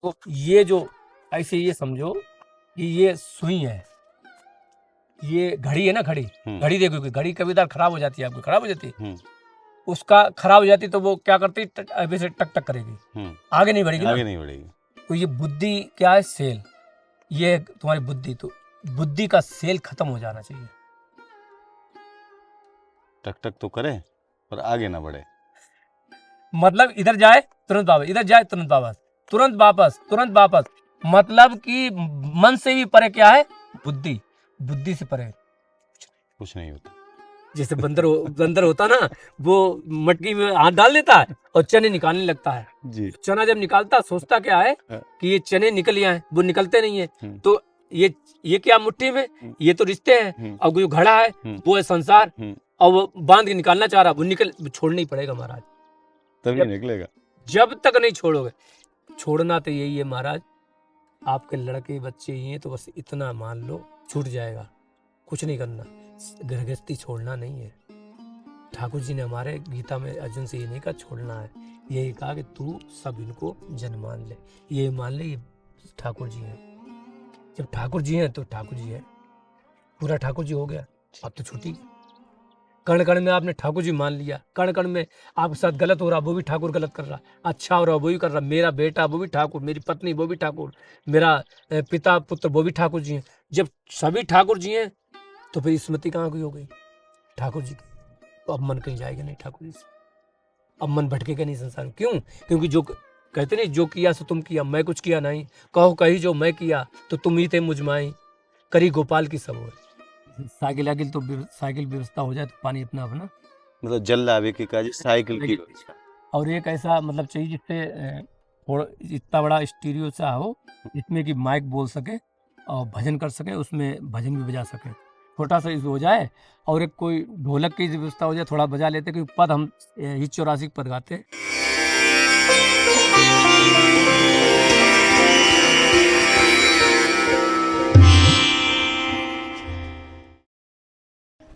तो ये जो ऐसे ये समझो कि ये सुई है, ये घड़ी है ना, घड़ी घड़ी देखो, घड़ी कभी बार खराब हो जाती है, आपकी खराब हो जाती है, उसका खराब हो जाती तो वो क्या करती, अभी से टक टक करेगी, आगे नहीं बढ़ेगी, आगे नहीं बढ़ेगी। तो ये बुद्धि क्या है, सेल, ये तुम्हारी बुद्धि, तो बुद्धि का सेल खत्म हो जाना चाहिए। टक टक तो करे पर आगे ना बढ़े, मतलब इधर जाए तुरंत वापस, इधर जाए तुरंत वापस, तुरंत वापस, तुरंत वापस, मतलब कि मन से भी परे क्या है, बुद्धि, बुद्धि से परे कुछ नहीं होता। जैसे बंदर होता ना, वो मटकी में हाथ डाल देता है और चने निकालने लगता है जी। चना जब निकालता सोचता क्या है कि ये चने निकल आए, वो निकलते नहीं है। तो ये क्या मुट्ठी में, ये तो रिश्ते हैं, और जो घड़ा है वो है संसार, और वो बांध के निकालना चाह रहा, वो छोड़ना ही पड़ेगा महाराज, तभी निकलेगा। जब तक नहीं छोड़ोगे। छोड़ना तो यही है महाराज, आपके लड़के बच्चे ही हैं तो बस इतना मान लो, छूट जाएगा, कुछ नहीं करना, गृहस्थी छोड़ना नहीं है। ठाकुर जी ने हमारे गीता में अर्जुन से ये नहीं कहा छोड़ना है, यही कहा कि तू सब इनको जन मान ले, ये मान ले ये ठाकुर जी हैं। जब ठाकुर जी हैं तो ठाकुर जी हैं, पूरा ठाकुर जी हो गया, अब तो छुट्टी। कण कण में आपने ठाकुर जी मान लिया, कण कण में आपके साथ गलत हो रहा वो भी ठाकुर गलत कर रहा, अच्छा हो रहा वो भी कर रहा, मेरा बेटा वो भी ठाकुर, मेरी पत्नी वो भी ठाकुर, मेरा पिता पुत्र वो भी ठाकुर जी हैं। जब सभी ठाकुर जी हैं तो फिर स्मृति कहाँ की हो गई, ठाकुर जी की। तो अब मन कहीं जाएगा नहीं ठाकुर जी से, अब मन भटकेगा नहीं संसार में। क्यों? क्योंकि जो कहते नहीं, जो किया सो तुम किया, मैं कुछ किया नहीं, कहो कही जो मैं किया तो तुम ही थे मुझमाई, करी गोपाल की सब हो। साइकिल आगिल तो साइकिल व्यवस्था हो जाए तो पानी अपना अपना, मतलब जल लावे की काज साइकिल की। और एक ऐसा मतलब चाहिए जिससे थोड़ा इतना बड़ा स्टीरियो सा हो, जिसमें कि माइक बोल सके और भजन कर सके, उसमें भजन भी बजा सके, छोटा सा इसमें हो जाए। और एक कोई ढोलक की व्यवस्था हो जाए, थोड़ा बजा लेते, क्योंकि पद हम ही 84 पद गाते हैं।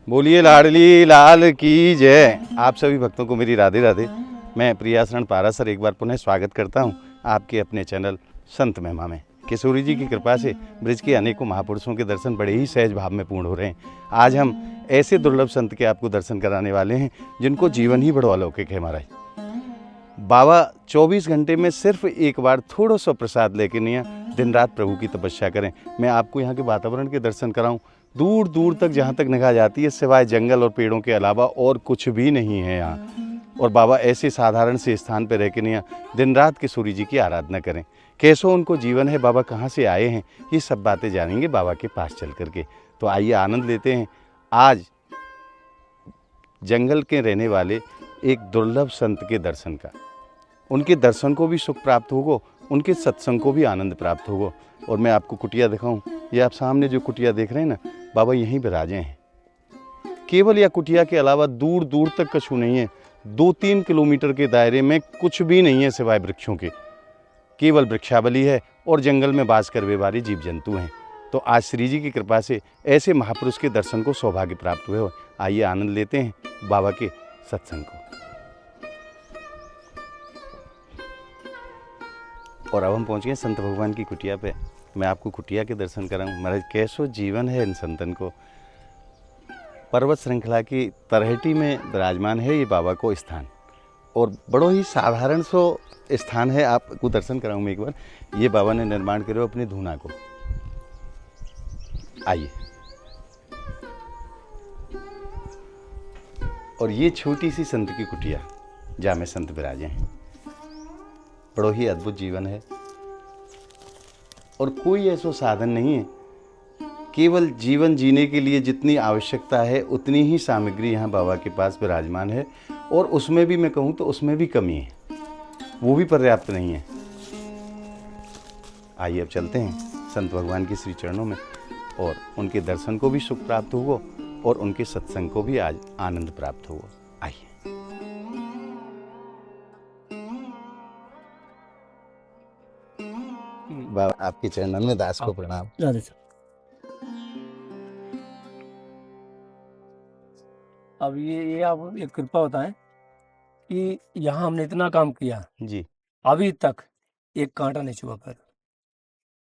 बोलिए लाडली लाल की जय। आप सभी भक्तों को मेरी राधे राधे। मैं प्रियाशरण पारासर एक बार पुनः स्वागत करता हूं आपके अपने चैनल संत महिमा में। किशोरी जी की कृपा से ब्रज के अनेकों महापुरुषों के दर्शन बड़े ही सहज भाव में पूर्ण हो रहे हैं। आज हम ऐसे दुर्लभ संत के आपको दर्शन कराने वाले हैं जिनको जीवन ही बड़ो अलौकिक है महाराज। बाबा 24 घंटे में सिर्फ एक बार थोड़ा सा प्रसाद लेके नहीं, दिन रात प्रभु की तपस्या करें। मैं आपको यहाँ के वातावरण के दर्शन कराऊं। दूर दूर तक जहाँ तक निगाह जाती है सिवाय जंगल और पेड़ों के अलावा और कुछ भी नहीं है यहाँ। और बाबा ऐसे साधारण से स्थान पर रह के नहीं, दिन रात किशोरी जी की आराधना करें। कैसो उनको जीवन है, बाबा कहाँ से आए हैं, ये सब बातें जानेंगे बाबा के पास चल करके। तो आइए आनंद लेते हैं आज जंगल के रहने वाले एक दुर्लभ संत के दर्शन का। उनके दर्शन को भी सुख प्राप्त होगा, उनके सत्संग को भी आनंद प्राप्त होगा। और मैं आपको कुटिया दिखाऊं, ये आप सामने जो कुटिया देख रहे हैं ना, बाबा यहीं विराजे हैं। केवल यह कुटिया के अलावा दूर दूर तक कछु नहीं है। 2-3 किलोमीटर के दायरे में कुछ भी नहीं है सिवाय वृक्षों के। केवल वृक्षावली है और जंगल में बास करने वाले जीव जंतु हैं। तो आज श्री जी की कृपा से ऐसे महापुरुष के दर्शन को सौभाग्य प्राप्त हुए हो। आइए आनंद लेते हैं बाबा के सत्संग को। और अब हम पहुँच गए संत भगवान की कुटिया पे। मैं आपको कुटिया के दर्शन कराऊँ। महाराज कैसो जीवन है इन संतन को। पर्वत श्रृंखला की तलहटी में विराजमान है ये बाबा को स्थान, और बड़ो ही साधारण सो स्थान है। आपको दर्शन कराऊँ मैं एक बार। ये बाबा ने निर्माण करो अपनी धूना को। आइए। और ये छोटी सी संत की कुटिया जहाँ में संत विराजे हैं। बड़ो ही अद्भुत जीवन है और कोई ऐसा साधन नहीं है। केवल जीवन जीने के लिए जितनी आवश्यकता है उतनी ही सामग्री यहाँ बाबा के पास विराजमान है, और उसमें भी मैं कहूँ तो उसमें भी कमी है, वो भी पर्याप्त नहीं है। आइए अब चलते हैं संत भगवान के श्री चरणों में, और उनके दर्शन को भी सुख प्राप्त होगा और उनके सत्संग को भी आज आनंद प्राप्त होगा। आइए। बाबा आपके चरणों में दास को प्रणाम। अब ये आप एक कृपा होता है कि यहाँ हमने इतना काम किया जी। अभी तक, एक कांटा नहीं चुभा पैर।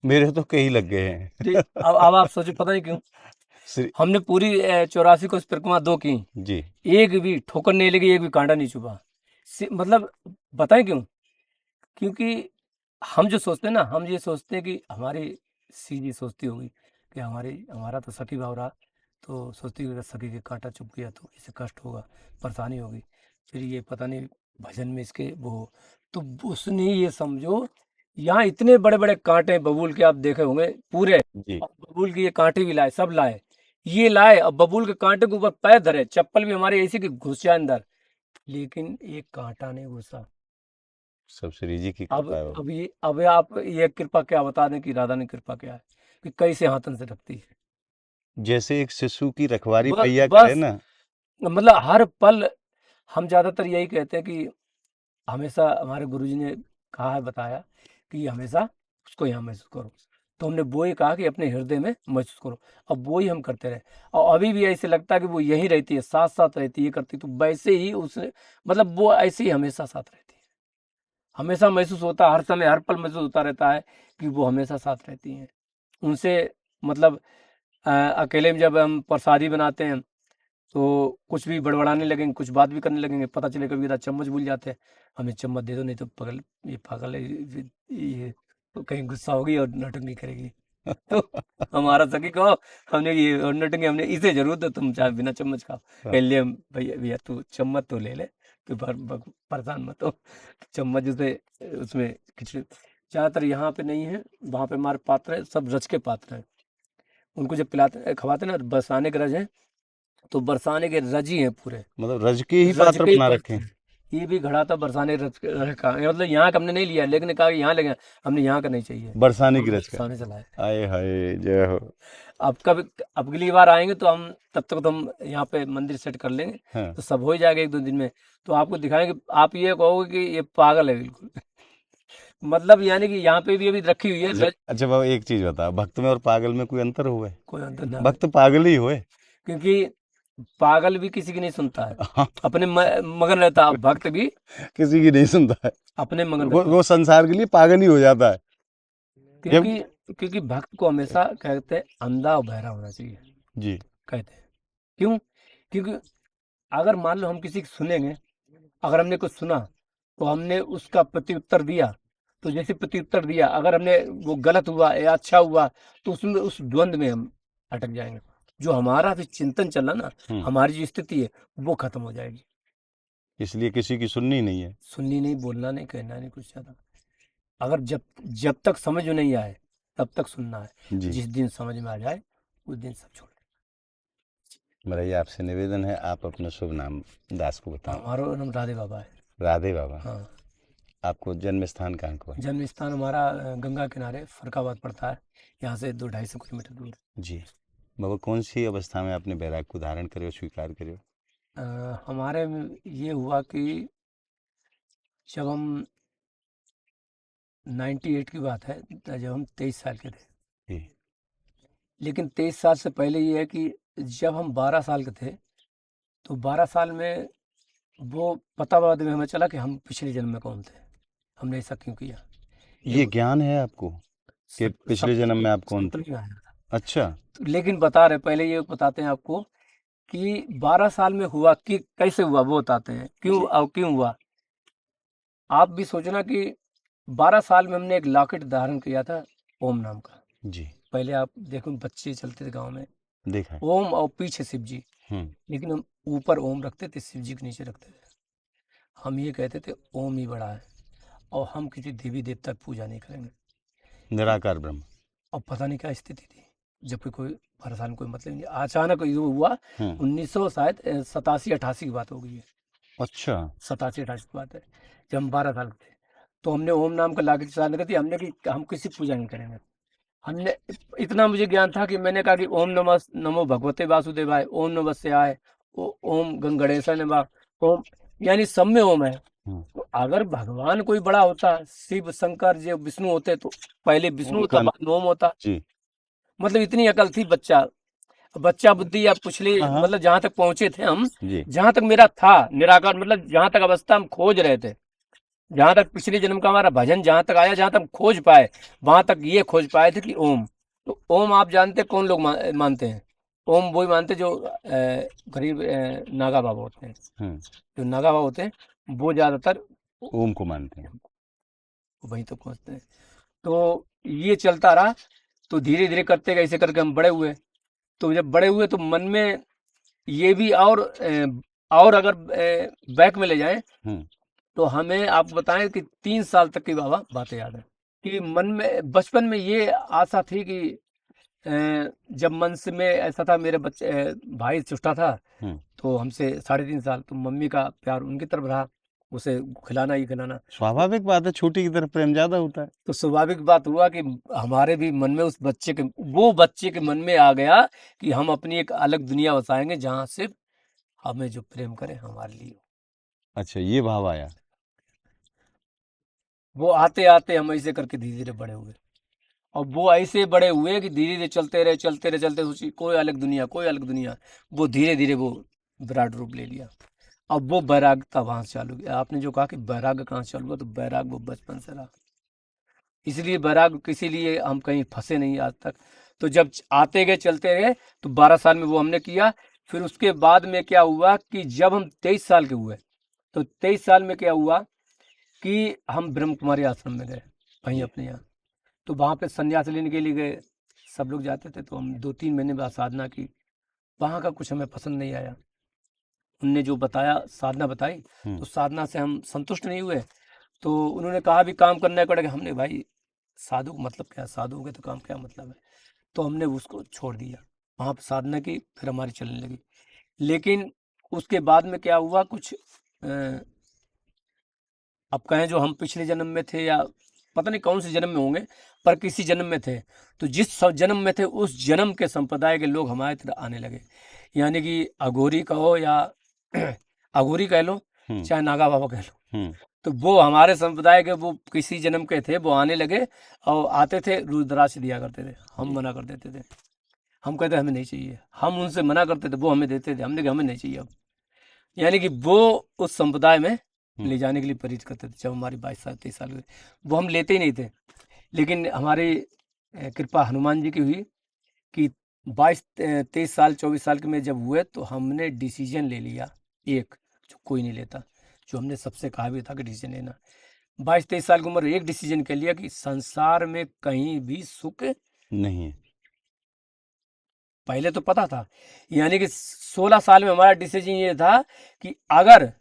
मेरे तो कई लग गए हैं। अब आप सोचो, पता नहीं क्यों श्री हमने पूरी 84 कोस परिक्रमा 2 की, जी। एक भी ठोकर नहीं लगी, एक भी कांटा नहीं चुभा। मतलब बताएं क्यों? क्योंकि हम जो सोचते हैं ना, हम ये सोचते हैं कि हमारी सीधी सोचती होगी कि हमारा तो सखी भाव रहा, तो सोचती होगी कि सखी के कांटा चुभ गया तो इसे कष्ट होगा, परेशानी होगी, फिर ये पता नहीं भजन में इसके वो। तो उसने ये समझो, यहाँ इतने बड़े बड़े कांटे बबूल के आप देखे होंगे पूरे, जी। और बबूल की ये कांटे भी लाए, सब लाए, ये लाए, अब बबूल के कांटे के ऊपर पैर धरे, चप्पल भी हमारे ऐसी कि घुस जाए अंदर, लेकिन एक कांटा नहीं घुसा। सब श्री जी की अब कृपा है वो। अब ये अब आप ये कृपा क्या बता दें कि राधा ने कृपा क्या है, कि कैसे हाथन से रखती है। जैसे एक शिशु की रखवाली बस पैया करे बस ना। मतलब हर पल हम ज्यादातर यही कहते हैं कि हमेशा हमारे गुरुजी ने कहा है, बताया कि हमेशा उसको यहाँ महसूस करो, तो हमने वो ही कहा कि अपने हृदय में महसूस करो। अब वो ही हम करते रहे, और अभी भी ऐसे लगता है कि वो यहीं रहती है, साथ साथ रहती है, ये करती, तो वैसे ही उसने मतलब वो ऐसे ही हमेशा साथ रहती है, हमेशा महसूस होता है, हर समय हर पल महसूस होता रहता है कि वो हमेशा साथ रहती हैं। उनसे मतलब अकेले में जब हम प्रसादी बनाते हैं तो कुछ भी बड़बड़ाने लगेंगे, कुछ बात भी करने लगेंगे, पता चले कभी कदा चम्मच भूल जाते हैं, हमें चम्मच दे दो नहीं तो पागल है, ये तो कहीं गुस्सा होगी और नौटंकी करेगी। तो हमारा सखी कहो, हमने ये और नौटंकी हमने इसे जरूर दो, तुम चाहे बिना चम्मच खाओ, कह लिए भैया भैया तू चम्मच तो ले ले, तू परेशान मत हो। चम्मच उसे उसमें खिचड़ी ज्यादातर यहाँ पे नहीं है, वहाँ पे हमारे पात्र है, सब रच के पात्र हैं, उनको जब पिलाते खवाते ना, बरसाने के रज हैं, तो बरसाने के रज ही हैं पूरे, मतलब रज के ही रज पात्र के ही बना पात्र रखे हैं। हैं। ये भी घड़ा था बरसाने रज का, मतलब यहाँ का हमने नहीं लिया, लेकिन कहा कि यहाँ लेंगे, हमने यहाँ का नहीं चाहिए, बरसाने की हम रज का। बरसाने चलाए। आए हाय जय हो। अब कब अब अगली बार आएंगे तो हम तब तक तो हम यहाँ पे मंदिर सेट कर लेंगे, हाँ। तो सब हो ही जाएगा 1-2 दिन में, तो आपको दिखाएंगे, आप ये कहोगे कि ये पागल है बिल्कुल। मतलब यानी कि यहाँ पे भी अभी रखी हुई है अच्छा अच्छा बाबा, एक चीज बता, भक्त में और पागल में कोई अंतर हुआ है? कोई अंतर ना, भक्त पागल ही हुए। क्योंकि पागल भी किसी की नहीं सुनता है, हाँ। अपने मगन रहता है, भक्त भी किसी की नहीं सुनता है। अपने मगन वो रहता है। वो संसार के लिए पागल ही हो जाता है। जब क्योंकि भक्त को हमेशा कहते हैं अंधा और बहरा होना चाहिए, जी। कहते हैं। क्यों? क्योंकि अगर मान लो हम किसी की सुनेंगे, अगर हमने कुछ सुना तो हमने उसका प्रत्युत्तर दिया, तो जैसे प्रत्युत्तर दिया, अगर हमने वो गलत हुआ या अच्छा हुआ, तो उसमें उस द्वंद में हम अटक जाएंगे, जो हमारा भी चिंतन चल रहा ना, हमारी जो स्थिति है वो खत्म हो जाएगी। इसलिए किसी की सुननी नहीं है। सुननी नहीं, बोलना नहीं, कहना नहीं कुछ ज्यादा। अगर जब जब तक समझ में नहीं आए तब तक सुनना है, जी। जिस दिन समझ में आ जाए उस दिन सब छोड़ मेरा ये आपसे निवेदन है, आप अपना शुभ नाम दास को दें। बताओ। हमारा नाम राधे बाबा है। राधे बाबा। हाँ, आपको जन्म स्थान कहाँ को है? जन्म स्थान हमारा गंगा किनारे फरकाबाद पड़ता है, यहाँ से 200-250 किलोमीटर दूर। जी। बाबा, कौन सी अवस्था में आपने बैराग को धारण करे, स्वीकार करे? हमारे में ये हुआ कि जब हम 98 की बात है, जब हम 23 साल के थे, जी। लेकिन 23 साल से पहले ये है कि जब हम 12 साल के थे, तो 12 साल में वो पता बाद में हमें चला कि हम पिछले जन्म में कौन थे, हमने ऐसा क्यों किया। ये एक ज्ञान है आपको कि पिछले जन्म में आप कौन थे? सपने में आया था। अच्छा। तो लेकिन बता रहे, पहले ये बताते हैं आपको कि 12 साल में हुआ कि कैसे हुआ, वो बताते हैं क्यों जी। और क्यों हुआ। आप भी सोचना कि 12 साल में हमने एक लॉकेट धारण किया था, ओम नाम का। जी। पहले आप देखो बच्चे चलते थे गांव में, देखा है। ओम और पीछे शिव जी, हम्म। लेकिन हम ऊपर ओम रखते थे, शिव जी के नीचे रखते थे। हम ये कहते थे ओम ही बड़ा है, और हम किसी देवी देवता की पूजा नहीं करेंगे। निराकार ब्रह्म। और पता नहीं क्या स्थिति थी, जबकि कोई 12 साल में कोई मतलब नहीं, अचानक ये हुआ। 1900 शायद 87-88 की बात हो गई है, अच्छा। 87-88 की बात है, जब हम 12 साल के थे। तो हमने ओम नाम का लाके चालना कर दिया, हमने कि हम किसी पूजा नहीं करेंगे। हमने इतना मुझे ज्ञान था कि मैंने कहा कि ओम नमः नमो भगवते वासुदेवाय, ओम नमः शिवाय, ओम गंगणेशाय नमः, ओम, यानी सब में ओम है। तो अगर भगवान कोई बड़ा होता, शिव शंकर जो विष्णु होते, तो पहले विष्णु होता, उनका। बाद में ओम होता। जी। मतलब इतनी अकल थी, बच्चा बच्चा बुद्धि आप पूछ ली, हाँ हाँ। मतलब जहां तक पहुंचे थे हम, जी। जहां तक मेरा था निराकार, मतलब जहां तक अवस्था हम खोज रहे थे, जहां तक पिछले जन्म का हमारा भजन जहां तक आया, जहां तक खोज पाए, वहां तक ये खोज पाए थे कि ओम। तो ओम आप जानते हैं कौन लोग मानते हैं? ओम वही मानते हैं जो गरीब नागा बाबा होते हैं। हम्म, जो नागा बाबा होते हैं वो ज्यादातर ओम को मानते हैं। वही तो खोजते हैं। तो ये चलता रहा। तो धीरे धीरे करते गए, ऐसे करके हम बड़े हुए। तो जब बड़े हुए तो मन में ये भी, और अगर बैक में ले जाएं, हम्म, तो हमें आपको बताएं कि 3 साल तक की बाबा बातें याद है कि मन में बचपन में ये आशा थी कि जब मन से में ऐसा था, मेरे बच्चे भाई छोटा था, हम्म। तो हमसे 3.5 साल, तो मम्मी का प्यार उनकी तरफ रहा, उसे खिलाना ही खिलाना। तो, स्वाभाविक बात है, छोटी की तरफ प्रेम ज्यादा होता है। तो स्वाभाविक बात हुआ कि हमारे भी मन में उस बच्चे के, वो बच्चे के मन में आ गया कि हम अपनी एक अलग दुनिया बसाएंगे जहाँ सिर्फ हमें जो प्रेम करे हमारे लिए हो। अच्छा, ये भाव आया। वो आते आते हम ऐसे करके धीरे धीरे बड़े हुए। और वो ऐसे बड़े हुए कि धीरे धीरे चलते रहे चलते रहे चलते, सोचिए कोई अलग दुनिया, कोई अलग दुनिया। वो धीरे धीरे वो विराट रूप ले लिया। अब वो वैराग्यता वहां से चालू किया। आपने जो कहा कि वैराग्य कहाँ से चालू हुआ, तो वैराग्य वो बचपन से रहा। इसलिए वैराग्य किसी लिए हम कहीं फंसे नहीं आज तक। तो जब आते गए चलते गए, तो 12 साल में वो हमने किया। फिर उसके बाद में क्या हुआ कि जब हम 23 साल के हुए, तो 23 साल में क्या हुआ कि हम ब्रह्म कुमारी आश्रम में गए, वहीं जी। अपने यहाँ। तो वहाँ पे संन्यास लेने के लिए गए, सब लोग जाते थे। तो हम 2-3 महीने बाद साधना की। वहाँ का कुछ हमें पसंद नहीं आया। उनने जो बताया, साधना बताई, तो हम्म। साधना से हम संतुष्ट नहीं हुए। तो उन्होंने कहा भी काम करना पड़ेगा। हमने भाई साधु का मतलब क्या है, साधु के तो काम क्या मतलब है। तो हमने उसको छोड़ दिया। वहाँ पे साधना की, फिर हमारी चलने लगी। लेकिन उसके बाद में क्या हुआ, कुछ अब कहें जो हम पिछले जन्म में थे, या पता नहीं कौन से जन्म में होंगे, पर किसी जन्म में थे। तो जिस जन्म में थे, उस जन्म के संप्रदाय के लोग हमारे तरफ आने लगे। यानी कि अघोरी कहो या अघोरी कह लो, हम्म। चाहे नागा बाबा कह लो। हम्म। तो वो हमारे संप्रदाय के, वो किसी जन्म के थे, वो आने लगे। और आते थे, रुद्राक्ष दिया करते थे। हम जी। मना कर देते थे। हम कहते हमें नहीं चाहिए। हम उनसे मना करते थे, वो हमें देते थे। हमने कहा हमें नहीं चाहिए अब। यानी कि वो उस संप्रदाय में हम्म। ले जाने के लिए प्रेरित करते थे। जब हमारी 22 साल 23 साल की, वो हम लेते ही नहीं थे। लेकिन हमारी कृपा हनुमान जी की हुई कि 22 23 साल 24 साल के में जब हुए, तो हमने डिसीजन ले लिया एक, जो कोई नहीं लेता, जो हमने सबसे कहा भी था कि डिसीजन लेना। 22 23 साल की उम्र एक डिसीजन कर लिया कि संसार में कहीं भी सुख, नहीं है। पहले तो पता था। यानी कि 16 साल में हमारा डिसीजन ये था कि अगर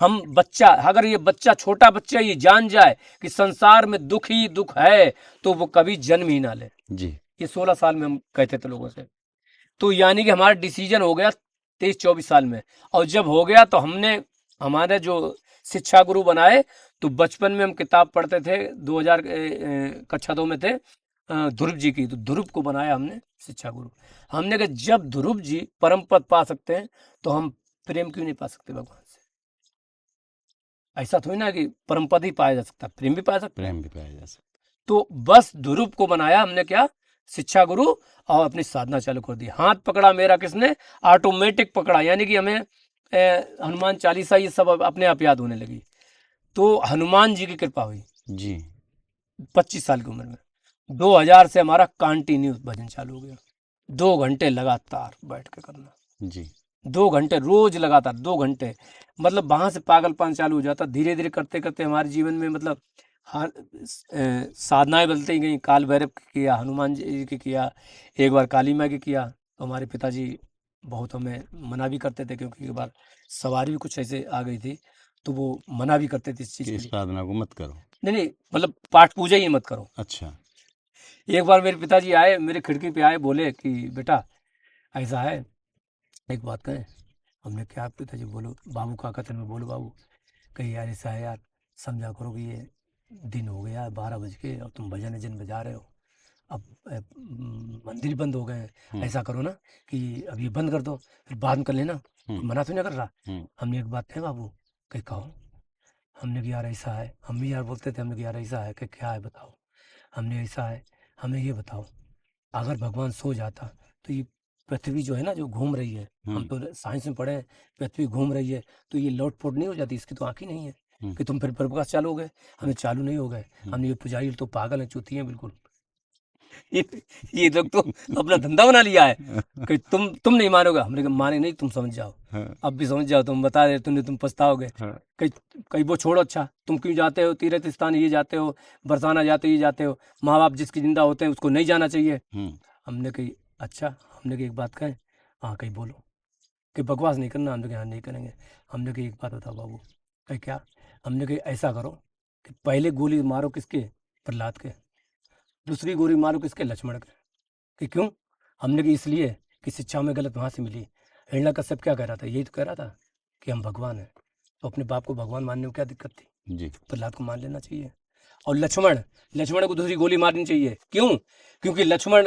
हम बच्चा, अगर ये बच्चा, छोटा बच्चा ये जान जाए कि संसार में दुख ही दुख है, तो वो कभी जन्म ही ना ले। जी। ये 16 साल में हम कहते थे लोगों से। तो यानी कि हमारा डिसीजन हो गया 23 24 साल में। और जब हो गया, तो हमने हमारे जो शिक्षा गुरु बनाए, तो बचपन में हम किताब पढ़ते थे, 2000 कक्षा 2 में थे, ध्रुव जी की। तो ध्रुव को बनाया हमने शिक्षा गुरु। हमने कहा जब ध्रुव जी परम पद पा सकते हैं, तो हम प्रेम क्यों नहीं पा सकते भगवान से? ऐसा थोड़ी ना कि परम पद ही पाया जा सकता, प्रेम भी पाया सकते हैं। प्रेम भी पाया जा सकता तो बस ध्रुव को बनाया हमने, क्या, शिक्षा गुरु, और अपनी साधना चालू कर दी। हाथ पकड़ा मेरा किसने? ऑटोमेटिक पकड़ा। यानी कि हमें हनुमान चालीसा ये सब अपने आप याद होने लगी। तो हनुमान जी की कृपा हुई। है। जी। 25 साल की उम्र में 2000 से हमारा कंटिन्यू भजन चालू हो गया। 2 घंटे लगातार बैठ के करना। जी। 2 घंटे रोज लगातार, 2 घंटे। मतलब वहां से पागलपन चालू हो जाता। धीरे धीरे करते करते हमारे जीवन में, मतलब हर साधनाएं बदलती ही गई। काल भैरव की किया, हनुमान जी की किया, एक बार काली माँ की किया। तो हमारे पिताजी बहुत हमें मना भी करते थे, क्योंकि एक बार सवारी भी कुछ ऐसे आ गई थी, तो वो मना भी करते थे इस चीज़ कि के इस लिए। साधना को मत करो। नहीं नहीं, मतलब पाठ पूजा ही मत करो। अच्छा। एक बार मेरे पिताजी आए, मेरे खिड़की पे आए, बोले कि बेटा ऐसा है, एक बात कहें। हमने क्या? पिताजी बोलो। बाबू का कथन में बोलो बाबू। कहीं यार ऐसा है यार, समझा करो कि ये दिन हो गया 12 बज के, और तुम भजन भजन बजा रहे हो। अब मंदिर बंद हो गए हैं। हम्म। ऐसा करो ना कि अब ये बंद कर दो, फिर बाद में कर लेना। हम्म। कोई मना तो नहीं कर रहा। हम्म। हमने एक बात कही बाबू, कहीं कहो। हमने कि यार ऐसा है, हम भी यार बोलते थे। हमने कि यार ऐसा है कि क्या है बताओ। हमने ऐसा है, हमें ये बताओ, अगर भगवान सो जाता, तो ये पृथ्वी जो है ना, जो घूम रही है, हम हम्म। तो साइंस में पढ़े हैं, पृथ्वी घूम रही है, तो ये लौट पोट नहीं हो जाती? इसकी तो आँख ही नहीं है। कि तुम फिर प्रकाश चालू हो गए। हमने चालू नहीं हो गए। हमने ये पुजारी तो पागल है, चूती हैं बिल्कुल। ये ये लोग तो अपना धंधा बना लिया है कि तुम नहीं मानोगे। हमने कहा माने नहीं, तुम समझ जाओ, अब भी समझ जाओ, तुम बता रहे तुमने, तुम पछताओगे। कहीं कहीं वो छोड़ो, अच्छा तुम क्यों जाते हो तीर्थ स्थान, ये जाते हो बरसाना जाते, ये जाते हो, माँ बाप जिसकी जिंदा होते हैं उसको नहीं जाना चाहिए। हमने कही अच्छा, हमने कही एक बात कहें, हाँ कहीं बोलो, कि बकवास नहीं करना। हमने कहा हाँ नहीं करेंगे। हमने कही एक बात बताओ बाबू। कही क्या? हमने कही ऐसा करो कि पहले गोली मारो किसके, प्रहलाद के, दूसरी गोली मारो किसके, लक्ष्मण के। कि क्यों? हमने कहा इसलिए कि शिक्षा में गलत वहाँ से मिली। हिरण्यकश्यप क्या कह रहा था? यही तो कह रहा था कि हम भगवान हैं, तो अपने बाप को भगवान मानने में क्या दिक्कत थी जी। प्रहलाद को मान लेना चाहिए। और लक्ष्मण को दूसरी गोली मारनी चाहिए। क्यों? क्योंकि लक्ष्मण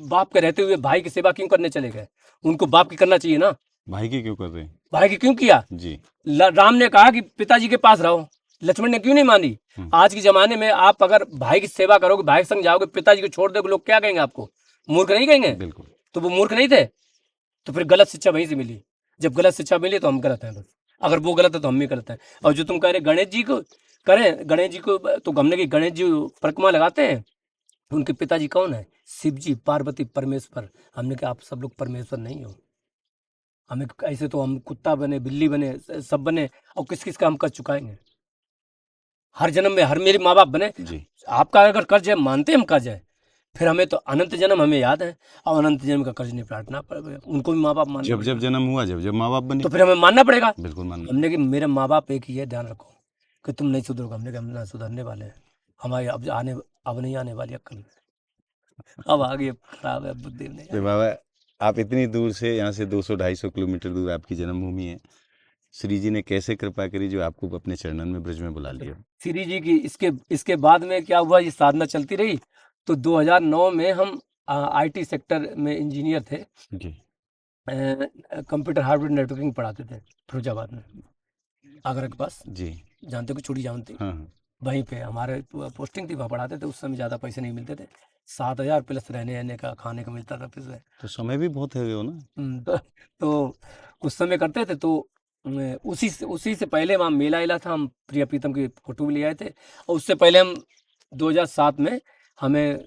बाप के रहते हुए भाई की सेवा क्यों करने चले गए? उनको बाप की करना चाहिए ना। भाई की क्यों कर रहे हैं? भाई की क्यों किया जी। राम ने कहा कि पिताजी के पास रहो, लक्ष्मण ने क्यों नहीं मानी? आज के जमाने में आप अगर भाई की सेवा करोगे, भाई के संग जाओगे, पिताजी को छोड़ दोगे, लोग क्या कहेंगे आपको? मूर्ख नहीं कहेंगे? बिल्कुल। तो वो मूर्ख नहीं थे, तो फिर गलत शिक्षा वहीं से मिली। जब गलत शिक्षा मिली तो हम गलत हैं बस। अगर वो गलत है तो हम भी गलत हैं। और जो तुम कह रहे गणेश जी को करें, गणेश जी को तो हमने की गणेश जी परिक्रमा लगाते हैं, उनके पिताजी कौन है? शिव जी, पार्वती, परमेश्वर। हमने कहा आप सब लोग परमेश्वर नहीं हो। हमें ऐसे तो हम कुत्ता बने, बिल्ली बने, सब बने, और किस किस का हम कर्ज चुकाएंगे? हर जन्म में हर मेरे माँ बाप बने जी। आपका अगर कर्ज है, मानते हम कर्ज है, फिर हमें तो अनंत जन्म हमें याद है, और अनंत जन्म का कर्ज नहीं काटना पड़ेगा। उनको भी माँ बाप मानना, जब जन्म हुआ, जब माँ बाप बने, तो फिर हमें मानना पड़ेगा। बिल्कुल मानना। हमने कि मेरे माँ बाप एक ही है, ध्यान रखो कि तुम नहीं सुधरोगे। हमने कहा हम ना सुधरने वाले हैं, हमारी अब नहीं आने वाली अक्ल, अब आगे खराब है बुद्धि नहीं। बाबा आप इतनी दूर से, यहाँ से 200-250 किलोमीटर दूर आपकी जन्मभूमि है, श्री जी ने कैसे कृपा करी जो आपको अपने चरणन में ब्रज में बुला लिया? श्री जी की इसके बाद में क्या हुआ, ये साधना चलती रही। तो 2009 में हम आईटी सेक्टर में इंजीनियर थे जी। कंप्यूटर हार्डवेयर नेटवर्किंग पढ़ाते थे फिरोजाबाद में, आगरा के पास जी, जानते हो, छोटी जानते। हाँ। वहीं पे हमारे पोस्टिंग थी, वहाँ पढ़ाते थे। उस समय ज़्यादा पैसे नहीं मिलते थे, 7,000 प्लस रहने का, खाने का मिलता था पैसे। तो समय भी बहुत है वो ना। तो उस समय करते थे। तो उसी से पहले वहाँ मेला वेला था, हम प्रिया प्रीतम की फोटो भी ले आए थे। और उससे पहले हम 2007 में हमें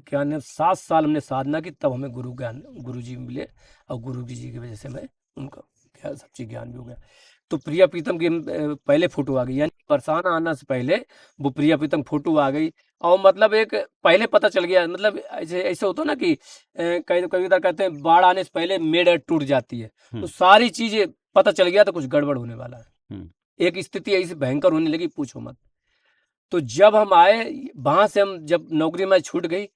क्या नाम, 7 साल हमने साधना की, तब हमें गुरु जी मिले, और गुरु जी की वजह से मैं उनका क्या सब चीज़ ज्ञान भी हो गया। तो प्रिया प्रीतम की पहले फोटो आ गई, यानी बरसाना आना से पहले वो प्रिया प्रीतम फोटो आ गई। और मतलब एक पहले पता चल गया, मतलब ऐसे ऐसे होता ना कि कई कविता कहते हैं बाढ़ आने से पहले मेड़ टूट जाती है, तो सारी चीजें पता चल गया, तो कुछ गड़बड़ होने वाला है। एक स्थिति ऐसी भयंकर होने लगी, पूछो मत। तो जब हम आए वहां से, हम जब नौकरी में छूट गई,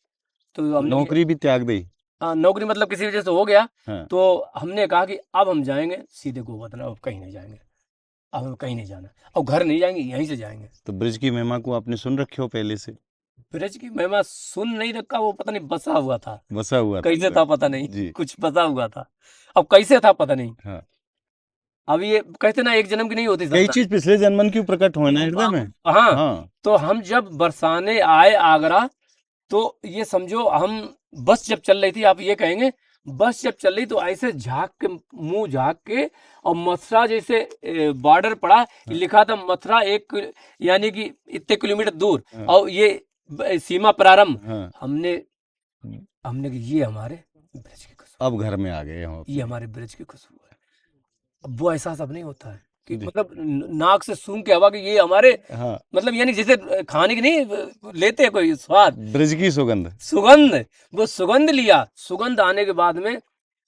तो हमने नौकरी भी त्याग दी। हाँ, नौकरी मतलब किसी वजह से हो गया। हाँ। तो हमने कहा कि अब हम जाएंगे सीधे गोवर्धन, अब कहीं नहीं जाएंगे, अब हमें कहीं नहीं जाना, और घर नहीं जाएंगे, यहीं से जाएंगे। तो ब्रज की महिमा को आपने सुन रखे हो पहले से? ब्रज की महिमा सुन नहीं रखा, वो पता नहीं बसा हुआ था, कैसे था था पता नहीं जी। कुछ बसा हुआ था, अब कैसे था पता नहीं। हाँ। अब ये कहते ना एक जन्म की नहीं होती, कई चीज पिछले जन्म की प्रकट होना हृदय में। हाँ, हाँ। तो हम जब बरसाने आए आगरा, तो ये समझो हम बस जब चल रही थी, आप ये कहेंगे बस जब चल रही तो ऐसे झांक के, मुंह झांक के, और मथुरा जैसे बॉर्डर पड़ा। हाँ। लिखा था मथुरा यानी कि इतने किलोमीटर दूर। हाँ। और ये सीमा प्रारंभ। हाँ। हमने कि ये हमारे ब्रज की खुशबू, अब घर में आ गए हम, ये हमारे ब्रज की खुशबू है। अब वो एहसास अब नहीं होता है कि मतलब नाक से सूंघ के हवा कि ये हमारे। हाँ। मतलब यानी जैसे खाने की नहीं लेते कोई स्वाद, ब्रज की सुगंध, वो सुगंध लिया। सुगंध आने के बाद में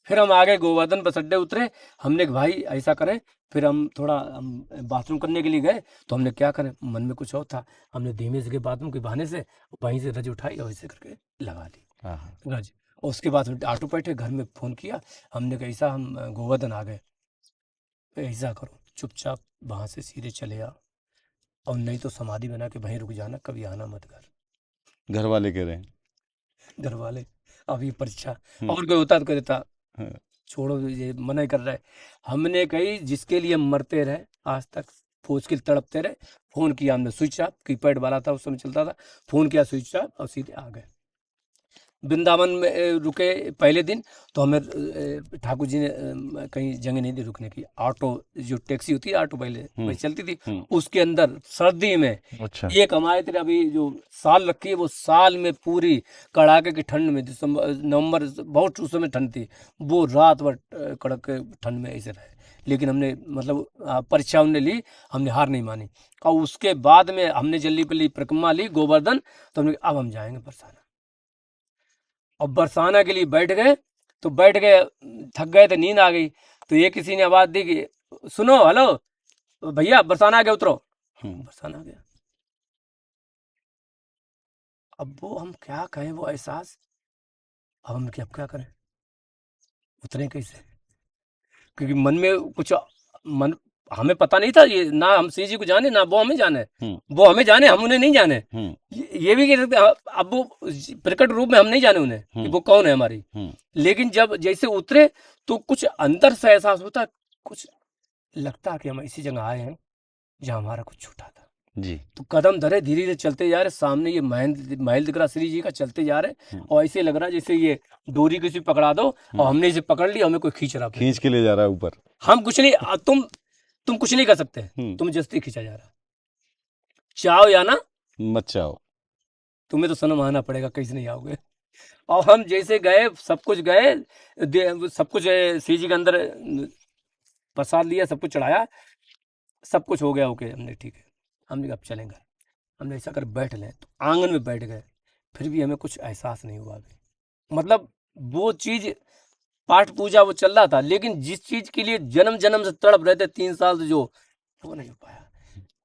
फिर हम आगे गोवर्धन बस अड्डे उतरे। हमने भाई ऐसा करें, फिर हम बाथरूम करने के लिए गए। तो हमने क्या करें, मन में कुछ और था, हमने धीमे से बाथरूम के बहाने से वहीं से रज उठाई और ऐसे करके लगा ली रज। और उसके बाद ऑटो बैठे, घर में फोन किया, हमने कहा ऐसा हम गोवर्धन आ गए, ऐसा करो चुपचाप वहां से सीधे चले आओ, और नहीं तो समाधि बना के वहीं रुक जाना, कभी आना मत घर। घर वाले कह रहे हैं, घर वाले अब ये परीक्षा और कोई होता तो कहता छोड़ो, ये मना ही कर रहा है। हमने कही जिसके लिए हम मरते रहे आज तक, फोज के तड़पते रहे। फोन किया हमने, स्विच ऑफ, कीपैड वाला था उस समय चलता था, फोन किया स्विच ऑफ, और सीधे आ गए। वृंदावन में रुके पहले दिन, तो हमें ठाकुर जी ने कहीं जगह नहीं दी रुकने की। ऑटो जो टैक्सी होती है, ऑटो पहले वही चलती थी, उसके अंदर सर्दी में अच्छा। एक हमारे तरह अभी जो साल रखी है, वो साल में पूरी कड़ाके की ठंड में, दिसंबर नवंबर बहुत उस समय ठंड थी, वो रात भर कड़क ठंड में ऐसे रहे। लेकिन हमने मतलब परीक्षा हमने ली, हमने हार नहीं मानी। और उसके बाद में हमने जल्दी पल्ली परिक्रमा ली गोवर्धन, तो हमने अब हम जाएंगे बरसाना। और बरसाना के लिए बैठ गए, तो बैठ गए, थक गए थे, नींद आ गई। तो ये किसी ने आवाज दी कि सुनो, हेलो भैया, बरसाना आ गया, उतरो। बरसाना आ गया। अब वो हम क्या कहें, वो एहसास, अब हम क्या क्या करें, उतरे कैसे? क्योंकि मन में कुछ, मन, हमें पता नहीं था ये, ना हम सी जी को जाने, ना वो हमें जाने, वो हमें जाने, हम उन्हें नहीं जाने। ये भी कह सकते अब वो प्रकट रूप में हम नहीं जाने उन्हें कि वो कौन है हमारी। लेकिन जब जैसे उतरे, तो कुछ अंदर से एहसास होता, कुछ लगता कि हम ऐसी जगह आए हैं जहाँ हमारा कुछ छूटा था जी। तो कदम धरे, धीरे धीरे चलते जा रहे, सामने ये महल महल दिख रहा श्री जी का, चलते जा रहे, और ऐसे लग रहा जैसे ये डोरी किसी पकड़ा दो और हमने इसे पकड़ लिया, हमें कोई खींच रहा, खींच के ले जा रहा है ऊपर। हम कुछ नहीं, तुम कुछ नहीं कर सकते, तुम जस्ती खींचा जा रहा। चाहो या ना मत चाहो, तुम्हें तो सनम आना पड़ेगा, कैसे नहीं आओगे। और हम जैसे गए, सब कुछ गए, सब कुछ श्री जी के अंदर प्रसाद लिया, सब कुछ चढ़ाया, सब कुछ हो गया, ओके, हमने ठीक है, हमने कहा अब चलेंगे। हमने ऐसा कर बैठ लें, तो आंगन में बैठ गए, फिर भी हमें कुछ एहसास नहीं हुआ अभी। मतलब वो चीज, पाठ पूजा वो चल रहा था, लेकिन जिस चीज के लिए जन्म जन्म से तड़प रहे थे 3 साल से, जो वो नहीं हो पाया।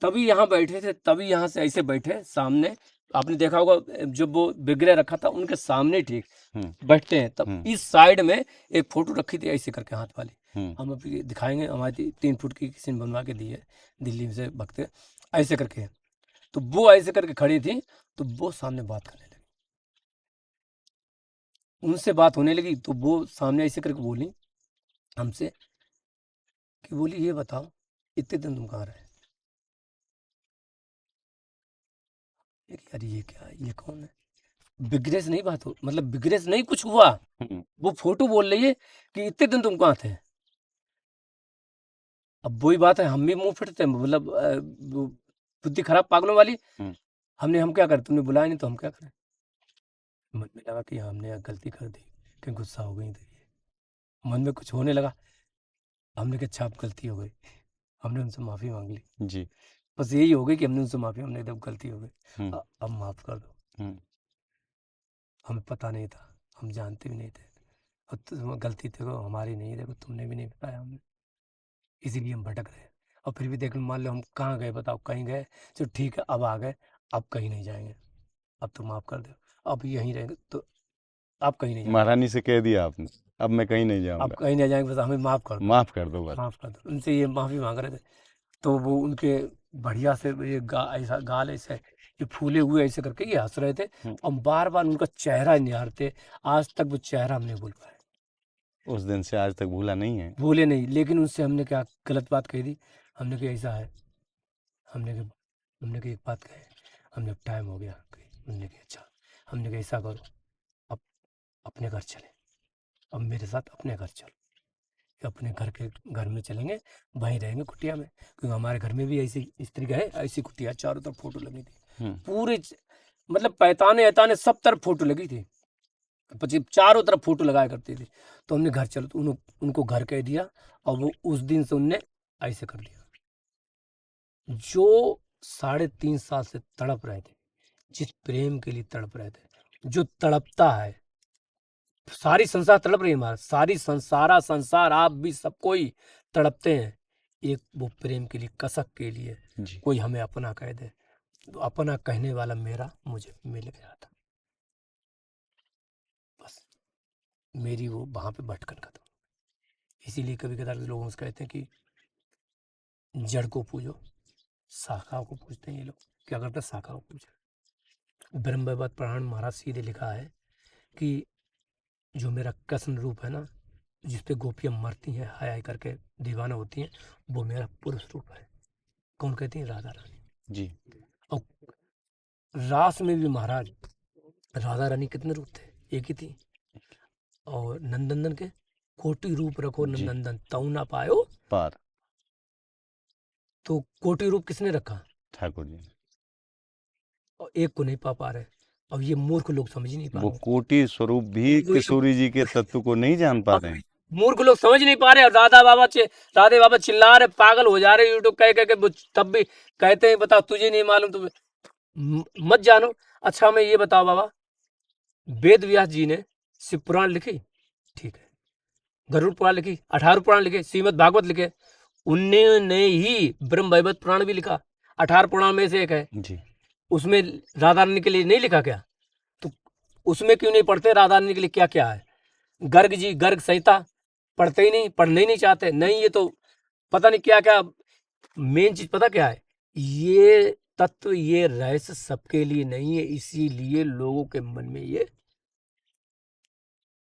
तभी यहाँ बैठे थे, तभी यहाँ से ऐसे बैठे सामने, आपने देखा होगा जब वो विग्रह रखा था उनके सामने ठीक बैठते हैं, तब इस साइड में एक फोटो रखी थी ऐसे करके हाथ वाली, हम अभी दिखाएंगे, हमारी 3 फुट की किसी ने बनवा के दी है दिल्ली से भक्त, ऐसे करके। तो वो ऐसे करके खड़ी थी, तो वो सामने बात करने लगी, उनसे बात होने लगी, तो वो सामने ऐसे करके बोली हमसे कि बोली ये बताओ इतने दिन तुम कहाँ रहे? अरे ये क्या, ये कौन है? विग्रह से नहीं बात हो, मतलब विग्रह से नहीं कुछ हुआ, वो फोटो बोल रही है कि इतने दिन तुम कहाँ थे। अब वही बात है, हम भी मुंह फिरते हैं, मतलब वो बुद्धि खराब पागलों वाली। हमने, हम क्या करें, तुमने बुलाया नहीं तो हम क्या करें। मन में लगा कि हमने गलती कर दी, कि गुस्सा हो गई थी, मन में कुछ होने लगा। हमने कहा अच्छा, अब गलती हो गई, हमने उनसे माफी मांग ली जी। बस यही हो गई कि हमने उनसे माफी, हमने जब गलती हो गई, अब माफ कर दो, हमें पता नहीं था, हम जानते भी नहीं थे, और गलती देखो हमारी नहीं है, देखो तुमने भी नहीं बताया हमें, इसीलिए हम भटक रहे हैं। और फिर भी देख लो, मान लो हम कहाँ गए, बताओ कहीं गए, चलो ठीक है अब आ गए, अब कहीं नहीं जाएंगे, अब तो माफ कर दो, अब यहीं रहेंगे, तो अब कहीं नहीं जाएंगे। महारानी से कह दिया आपने, अब मैं कहीं नहीं अब जाऊंगा, कहीं नहीं जाएंगे, बस हमें माफ कर दो, माफ कर दो बस। माफ कर दो। उनसे ये माफी मांग रहे थे, तो वो उनके बढ़िया से ये ऐसा गाल ऐसे ये फूले हुए ऐसे करके ये हंस रहे थे, और बार बार उनका चेहरा निहारते, आज तक वो चेहरा हम नहीं भूल पाए। उस दिन से आज तक भूला नहीं है। भूले नहीं, लेकिन उनसे हमने क्या गलत बात कही थी, हमने कहा ऐसा है, हमने कहा एक बात कहे, हमने टाइम हो गया कही, हमने कहा अच्छा, हमने कहा ऐसा करो, अब अपने घर चले, अब मेरे साथ अपने घर चलो, कि अपने घर में चलेंगे, वहीं रहेंगे कुटिया में, क्योंकि हमारे घर में भी ऐसी स्त्री का है, ऐसी कुटिया, चारों तरफ फोटो लगी थी, पूरे मतलब पैताने ऐताने सब तरफ फोटो लगी थी, चारों तरफ फोटो लगाया करती थी। तो हमने घर चलो, तो उनको घर कह दिया, और वो उस दिन से उनने ऐसे कर लिया। जो 3.5 साल से तड़प रहे थे, जिस प्रेम के लिए तड़प रहे थे, जो तड़पता है, सारी संसार तड़प रही है, हमारा सारा संसार, आप भी सब कोई तड़पते हैं, एक वो प्रेम के लिए, कसक के लिए, कोई हमें अपना कह दे, तो अपना कहने वाला मेरा मुझे मिल गया था, बस मेरी वो वहां पे भटकन खत्म। इसीलिए कभी कदार लोग मुझसे कहते हैं कि जड़ को पूजो, शाखा को पूजते हैं ये लोग, क्या करते हैं, शाखा को पूजो। ब्रह्म वैवर्त पुराण महाराज सीधे लिखा है कि जो मेरा कृष्ण रूप है ना, जिसपे गोपियां मरती हैं, हाय हाय करके दीवाना होती हैं, वो मेरा पुरुष रूप है। कौन कहती है? राधा रानी जी। और रास में भी महाराज राधा रानी कितने रूप थे? एक ही थी। और नंदनंदन के कोटि रूप रखो जी। नंदन तऊ ना पायो, पार तो कोटि रूप किसने रखा? ठाकुर जी। और एक को नहीं पा रहे। अब ये मूर्ख लोग समझ ही नहीं पा वो रहे। कोटि स्वरूप भी वही तो, किशोरी जी के तत्व को नहीं जान पा अब रहे हैं। मूर्ख लोग समझ नहीं पा रहे। और राधे बाबा चिल्ला रहे, पागल हो जा रहे यूट्यूब कह के तब भी कहते हैं बताओ तुझे नहीं मालूम, तुम मत जानो। अच्छा मैं ये बताओ बाबा, वेद व्यास जी ने शिव पुराण लिखी, ठीक है, गरुड़ पुराण लिखी, 18 पुराण लिखे, श्रीमद भागवत लिखे, उन्होंने ही ब्रह्म वैवर्त पुराण भी लिखा, 18 पुराण में से एक है। जी। उसमें राधा रानी के लिए नहीं लिखा क्या? तो उसमें क्यों नहीं पढ़ते राधा रानी के लिए क्या क्या है? गर्ग जी गर्ग संहिता पढ़ते ही नहीं, पढ़ने ही नहीं चाहते। नहीं, ये तो पता नहीं क्या क्या। मेन चीज पता क्या है? ये तत्व, ये रहस्य सबके लिए नहीं है, इसीलिए लोगों के मन में ये,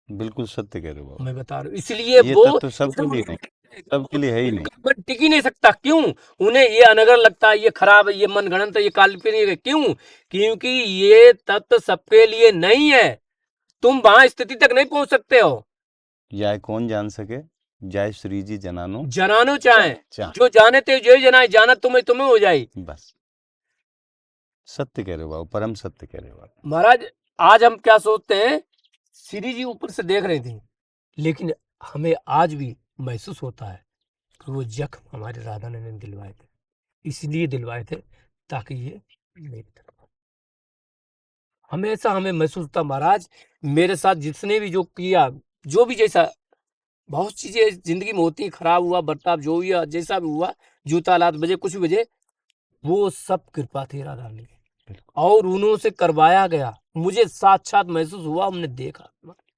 बिल्कुल सत्य कह रहे हो मैं बता रहा हूँ, इसलिए ये वो तत्व सबके लिए नहीं, सबके लिए है ही नहीं। उनका मन टिक ही नहीं सकता। क्यों? उन्हें ये अनगर लगता है, ये खराब है, ये मन गणत है, ये काल्पनिक है। क्यों? क्योंकि ये तत्व सबके लिए नहीं है। तुम वहां स्थिति तक नहीं पहुंच सकते हो। जाय कौन जान सके, जाय श्री जी जनानो जनानो चाहे, चाह। जो जाने ते जो जनाए, जाना तुम्हें तुम्हें हो जाए। बस सत्य कह रहे हो बाबू, परम सत्य कह रहे हो आप। महाराज आज हम क्या सोचते हैं, श्री जी ऊपर से देख रही थी, लेकिन हमें आज भी महसूस होता है कि वो जख्म हमारे राधा ने दिलवाए थे, इसलिए दिलवाए थे ताकि ये मेरी तरफ। हमेशा हमें महसूस होता महाराज, मेरे साथ जिसने भी जो किया, जो भी जैसा, बहुत चीजें जिंदगी में होती हैं, खराब हुआ बर्ताव, जो भी जैसा भी हुआ, जूता लात बजे कुछ भी बजे, वो सब कृपा थी राधा रानी की, और उन्हों से करवाया गया। मुझे साक्षात महसूस हुआ, हमने देखा।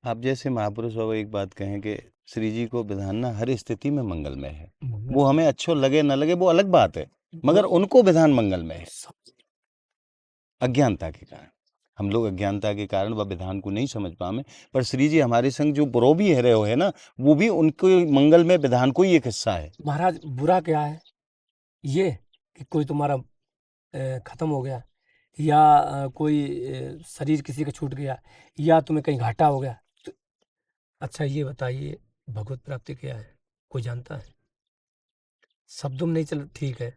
आप जैसे महापुरुष बाबा एक बात कहें कि श्री जी को विधान हर स्थिति में मंगलमय है। वो हमें अच्छो लगे न लगे वो अलग बात है, मगर उनको विधान मंगलमय है। अज्ञानता के कारण, हम लोग अज्ञानता के कारण वह विधान को नहीं समझ पाए, पर श्री जी हमारे संग जो बुरो भी है रहे हो है ना, वो भी उनके मंगल में विधान को ही एक हिस्सा है। महाराज बुरा क्या है? ये कि कोई तुम्हारा खत्म हो गया, या कोई शरीर किसी का छूट गया, या तुम्हें कहीं घाटा हो गया। तो अच्छा ये बताइए, भगवत प्राप्ति क्या है? कोई जानता है? शब्दों में नहीं, चल ठीक है,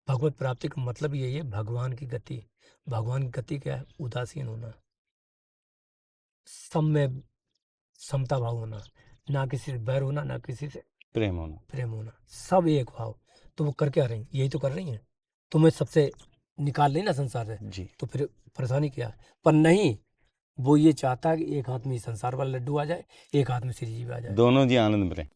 भगवत प्राप्ति का मतलब यही है, भगवान की गति। भगवान की गति क्या है? उदासीन होना, सब में समता भाव होना, ना किसी से बैर होना, ना किसी से प्रेम होना, प्रेम होना, सब एक भाव। तो वो कर क्या रही? यही तो कर रही हैं। तुम्हें सबसे निकाल रही ना संसार से, जी। तो फिर परेशानी क्या है? पर नहीं, वो ये चाहता है कि एक हाथ में संसार वाला लड्डू आ जाए, एक हाथ में श्री जी भी आ जाए। दोनों जी आनंद में रहें।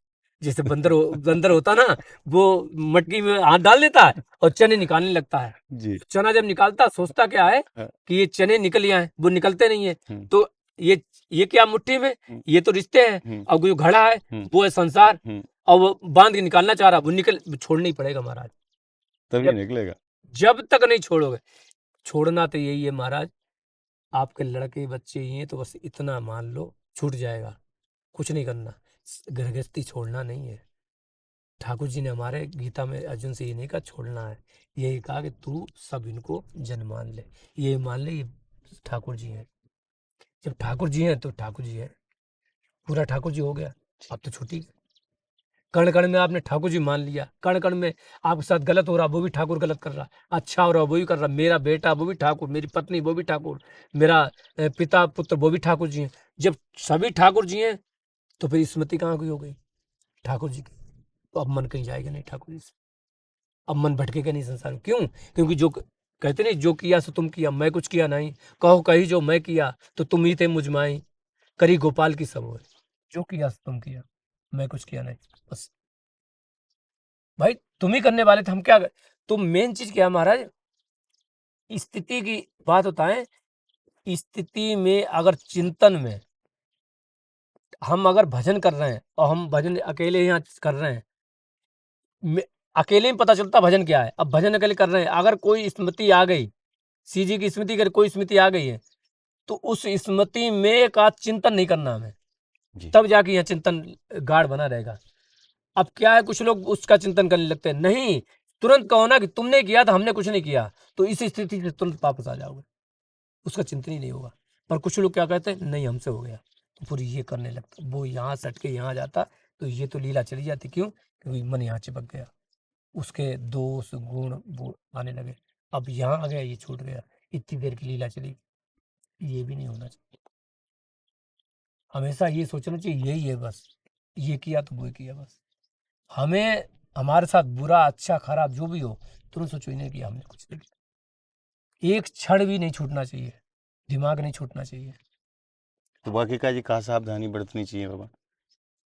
जैसे बंदर होता ना, वो मटकी में हाथ डाल देता है और चने निकालने लगता है। जी। चना जब निकालता, सोचता क्या है हाँ। कि ये चने निकल आए, वो निकलते नहीं है। हम्म। तो ये क्या मुट्ठी में, ये तो रिश्ते हैं, और जो घड़ा है वो है संसार, और वो बांध के निकालना चाह रहा, वो छोड़ना ही पड़ेगा महाराज, तभी निकलेगा। जब तक नहीं छोड़ोगे। छोड़ना तो यही है महाराज, आपके लड़के बच्चे ही हैं तो बस इतना मान लो, छूट जाएगा, कुछ नहीं करना। गृहस्थी छोड़ना नहीं है। ठाकुर जी ने हमारे गीता में अर्जुन से ये नहीं कहा छोड़ना है, यही कहा कि तू सब इनको जन मान ले, ये मान ले ये ठाकुर जी हैं। जब ठाकुर जी हैं तो ठाकुर जी हैं, पूरा ठाकुर जी हो गया, अब तो छुट्टी। कण कण में आपने ठाकुर जी मान लिया, कण कण में आपके साथ गलत हो रहा, वो भी ठाकुर गलत कर रहा, अच्छा हो रहा वो भी कर रहा, मेरा बेटा वो भी ठाकुर, मेरी पत्नी वो भी ठाकुर, मेरा पिता पुत्र वो भी ठाकुर जी हैं। जब सभी ठाकुर जी हैं तो फिर स्मृति कहाँ की हो गई? ठाकुर जी की। तो अब मन कहीं जाएगा नहीं ठाकुर जी से, अब मन भटकेगा नहीं संसार में। क्यों? क्योंकि जो कहते नहीं, जो किया सो तुम किया, मैं कुछ किया नहीं, कहो कही जो मैं किया तो तुम ही थे मुझमाई, करी गोपाल की सब हो। जो किया सो तुम किया, मैं कुछ किया नहीं। बस भाई तुम ही करने वाले थे, हम क्या। तो मेन चीज क्या है महाराज, स्थिति की बात होता है। स्थिति में अगर चिंतन में हम अगर भजन कर रहे हैं, और हम भजन अकेले यहाँ कर रहे हैं, अकेले में पता चलता भजन क्या है। अब भजन अकेले कर रहे हैं, अगर कोई स्मृति आ गई, सी जी की स्मृति, अगर कोई स्मृति आ गई है, तो उस स्मृति में का चिंतन नहीं करना हमें, तब जाके यहाँ चिंतन गाढ़ बना रहेगा। अब क्या है, कुछ लोग उसका चिंतन करने लगते हैं, नहीं, तुरंत कहो ना कि तुमने किया था, हमने कुछ नहीं किया, तो इस स्थिति से तुरंत वापस आ जाओगे, उसका चिंतन ही नहीं होगा। पर कुछ लोग क्या कहते हैं, नहीं हमसे हो गया, तो फिर ये करने लगता, वो यहाँ सट के यहाँ जाता, तो ये तो लीला चली जाती। क्यों? क्योंकि मन यहाँ चिपक गया, उसके दोष गुण वो आने लगे। अब यहाँ आ गया, ये छूट गया, इतनी देर की लीला चली, ये भी नहीं होना चाहिए। हमेशा ये सोचना चाहिए यही है बस, ये किया तो वो किया बस। हमें हमारे साथ बुरा अच्छा खराब जो भी हो, तुरंत सोचो इन्हें किया, हमने कुछ नहीं किया। एक क्षण भी नहीं छूटना चाहिए, दिमाग नहीं छूटना चाहिए। तो बाकी का जी कहाँ सावधानी बरतनी चाहिए बाबा?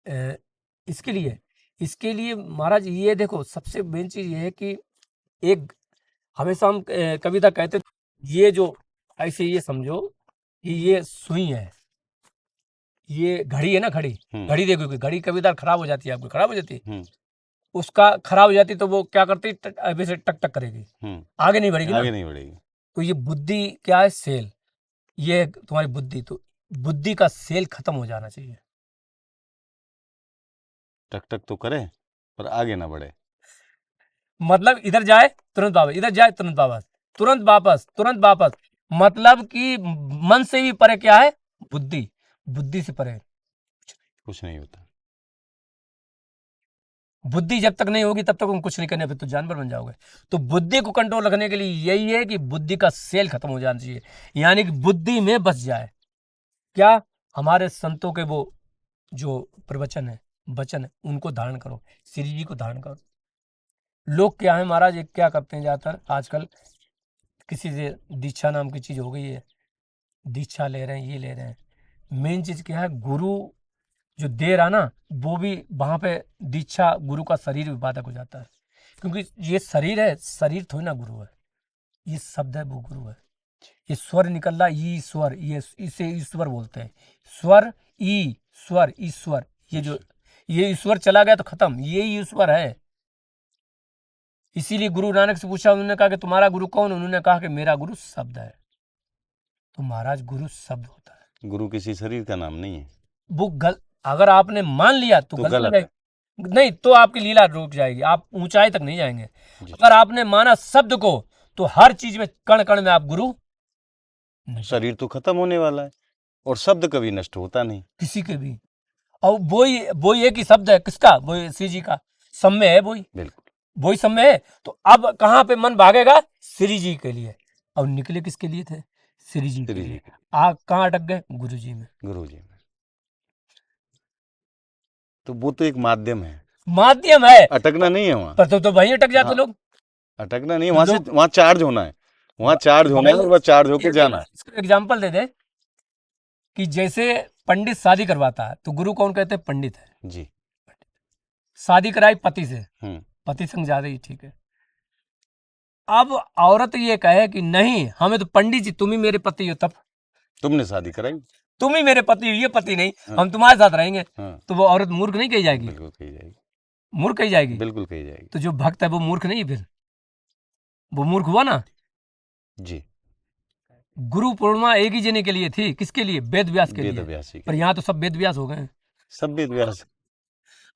अ, इसके लिए महाराज ये देखो, सबसे मेन चीज ये है कि एक हमेशा हम कविता कहते, ये जो ऐसे ये समझो कि ये सुई है, ये घड़ी है ना, घड़ी घड़ी देखो कि घड़ी कभी खराब हो जाती है, आपकी खराब हो जाती है, उसका खराब हो जाती तो वो क्या करती, वैसे टक टक करेगी, आगे नहीं बढ़ेगी ना, आगे नहीं बढ़ेगी। तो ये बुद्धि क्या है, सेल, ये है तुम्हारी बुद्धि, तो बुद्धि का सेल खत्म हो जाना चाहिए। टक टक तो करे पर आगे ना बढ़े, मतलब इधर जाए तुरंत वापस, इधर जाए तुरंत वापस, तुरंत वापस, तुरंत वापस, मतलब कि मन से भी परे क्या है, बुद्धि, बुद्धि से परे कुछ नहीं होता। बुद्धि जब तक नहीं होगी तब तक तुम कुछ नहीं करने, फिर तो जानवर बन जाओगे। तो बुद्धि को कंट्रोल रखने के लिए यही है कि बुद्धि का सेल खत्म हो जाना चाहिए, यानी कि बुद्धि में बस जाए। क्या? हमारे संतों के वो जो प्रवचन है, वचन है, उनको धारण करो, श्री जी को धारण करो। लोग क्या है महाराज, एक क्या करते हैं ज्यादातर आजकल, किसी से दीक्षा नाम की चीज हो गई है, दीक्षा ले रहे हैं, ये ले रहे हैं। मेन चीज क्या है, गुरु जो दे रहा ना, वो भी वहां पे दीक्षा गुरु का शरीर भी बाधक हो जाता है, क्योंकि ये शरीर है, शरीर थोड़ी ना गुरु है, ये शब्द है वो गुरु है। ये स्वर निकल रहा, ईश्वर, ये इसे ईश्वर बोलते हैं, स्वर, ई स्वर, ईश्वर, ये ईश्वर चला गया तो खत्म, ये ईश्वर है। इसीलिए गुरु नानक से पूछा, उन्होंने कहा कि तुम्हारा गुरु कौन? उन्होंने कहा कि मेरा गुरु शब्द है। तो महाराज गुरु शब्द होता है, गुरु किसी शरीर का नाम नहीं है। वो अगर आपने मान लिया तो गलत है, नहीं तो आपकी लीला रुक जाएगी, आप ऊंचाई तक नहीं जाएंगे। अगर आपने माना शब्द को, तो हर चीज में, कण कण में आप गुरु। शरीर तो खत्म होने वाला है और शब्द कभी नष्ट होता नहीं किसी के भी, और वही एक ही शब्द है, किसका? वो श्री जी का, सम्य है वही, बिल्कुल वही सम्य है। तो अब कहाँ पे मन भागेगा? श्री जी के लिए। और निकले किसके लिए थे? श्री जी के लिए। कहाँ अटक गए? गुरु जी में, गुरु जी में। तो वो तो एक माध्यम है, माध्यम है, अटकना नहीं है वहाँ पर तो वहीं अटक जाते लोग। अटकना नहीं है, वहां से वहां चार्ज होना है, वहां चार्ज होना है और वह चार्ज होके जाना है। इसको एग्जाम्पल दे दे कि जैसे पंडित शादी करवाता है, तो गुरु कौन कहते हैं? पंडित है जी। शादी कराई पति से, पति संग जा रही, ठीक है। अब औरत ये कहे कि नहीं, हमें तो पंडित जी, तुम ही मेरे पति हो, तब तुमने शादी कराई, तुम ही मेरे पति हो, ये पति नहीं, हम तुम्हारे साथ रहेंगे। तो वो औरत मूर्ख नहीं कही जाएगी? बिल्कुल कही जाएगी, मूर्ख कही जाएगी, बिल्कुल कही जाएगी। तो जो भक्त है वो मूर्ख नहीं है, फिर वो मूर्ख हुआ ना जी। गुरु पूर्णिमा एक ही जने के लिए थी, किसके लिए? वेद व्यास के लिए। व्यासी पर यहाँ तो सब वेद व्यास हो गए, सब वेद व्यास।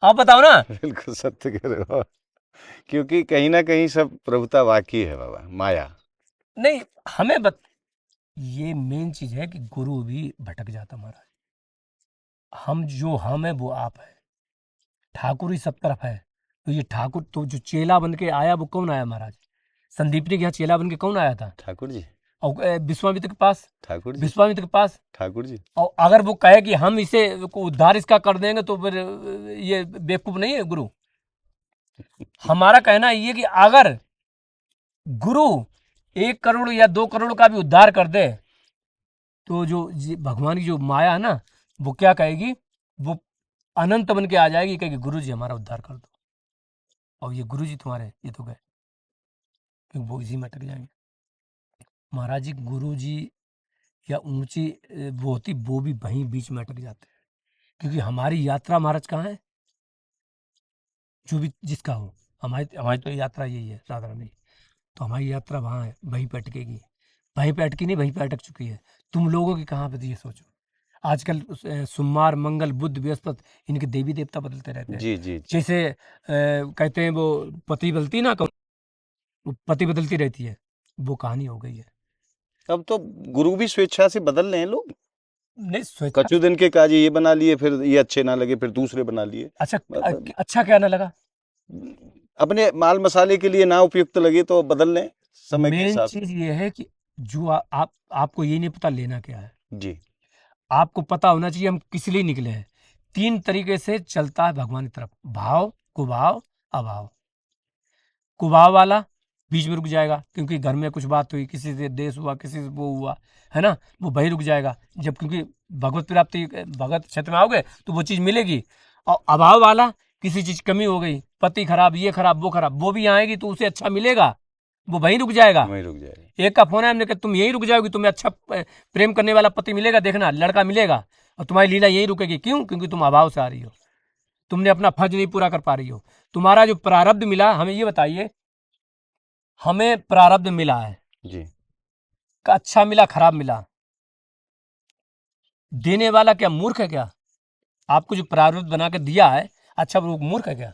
आप बताओ ना। बिल्कुल सत्य कह रहे हो, क्योंकि कहीं ना कहीं सब प्रभुता वाकी है बाबा, माया नहीं, हमें ये मेन चीज है कि गुरु भी भटक जाता महाराज। हम है वो आप है, ठाकुर ही सब तरफ है। तो ये ठाकुर, तो जो चेला बन के आया वो कौन आया महाराज? संदीपनी के यहाँ चेला बन के कौन आया था? ठाकुर जी। और विश्वामित्र के पास, ठाकुर जी। विश्वामित्र के पास, ठाकुर जी। और अगर वो कहे कि हम इसे उद्धार इसका कर देंगे, तो फिर ये बेवकूफ नहीं है गुरु। हमारा कहना ये कि अगर गुरु 1 करोड़ या 2 करोड़ का भी उद्धार कर दे, तो जो भगवान की जो माया है ना, वो क्या कहेगी? वो अनंत बन के आ जाएगी, कहेगी गुरु जी हमारा उद्धार कर दो। और ये गुरु जी तुम्हारे, ये तो गए, क्योंकि वो इसी में अटक जाएंगे महाराज जी। गुरु जी या ऊंची वो होती, वो भी वहीं बीच में अटक जाते हैं, क्योंकि हमारी यात्रा महाराज कहाँ है? जो भी जिसका हो, हमारी तो यात्रा यही है राधा रानी, तो हमारी यात्रा वहाँ है, वहीं पे अटकेगी। वहीं पे अटकी नहीं, वहीं पे अटक चुकी है। तुम लोगों की कहाँ पे? ये सोचो, आजकल सोमवार, मंगल, बुध, बृहस्पति, इनके देवी देवता बदलते रहते हैं। जी जी। जैसे कहते हैं वो पति बदलती ना, वो पति बदलती रहती है, वो कहानी हो गई है। अब तो गुरु भी स्वेच्छा से बदल रहे हैं लोग। नहीं स्वेच्छा। कछु दिन के काज ये बना लिए, फिर ये अच्छे ना लगे, फिर दूसरे बना लिए। अच्छा मतलब अच्छा क्या ना लगा। अपने माल मसाले के लिए ना उपयुक्त लगे तो बदल लें समय के मेन हिसाब से। चीज ये है कि जो आपको ये नहीं पता लेना क्या है। जी आपको पता होना चाहिए हम किस लिए निकले हैं। 3 तरीके से चलता है भगवान की तरफ, भाव, कुभाव, अभाव। कुभाव वाला बीच में रुक जाएगा, क्योंकि घर में कुछ बात हुई, किसी से देश हुआ, किसी से वो हुआ, है ना, वो वही रुक जाएगा। जब क्योंकि भगवत प्राप्ति, भगवत क्षेत्र में आओगे तो वो चीज मिलेगी। और अभाव वाला, किसी चीज कमी हो गई, पति खराब, ये खराब, वो खराब, वो भी आएगी तो उसे अच्छा मिलेगा, वो वहीं रुक जाएगा। वहीं रुक जाएगा। एक का फोन है, हमने कहा तुम यहीं रुक जाओगी, तुम्हें अच्छा प्रेम करने वाला पति मिलेगा, देखना लड़का मिलेगा, और तुम्हारी लीला यहीं रुकेगी। क्यों? क्योंकि तुम अभाव से आ रही हो, तुमने अपना फर्ज नहीं पूरा कर पा रही हो। तुम्हारा जो प्रारब्ध मिला, हमें ये बताइए, हमें प्रारब्ध मिला है, जी का अच्छा मिला खराब मिला, देने वाला क्या मूर्ख है क्या? आपको जो प्रारब्ध बना के दिया है, अच्छा वो मूर्ख है क्या?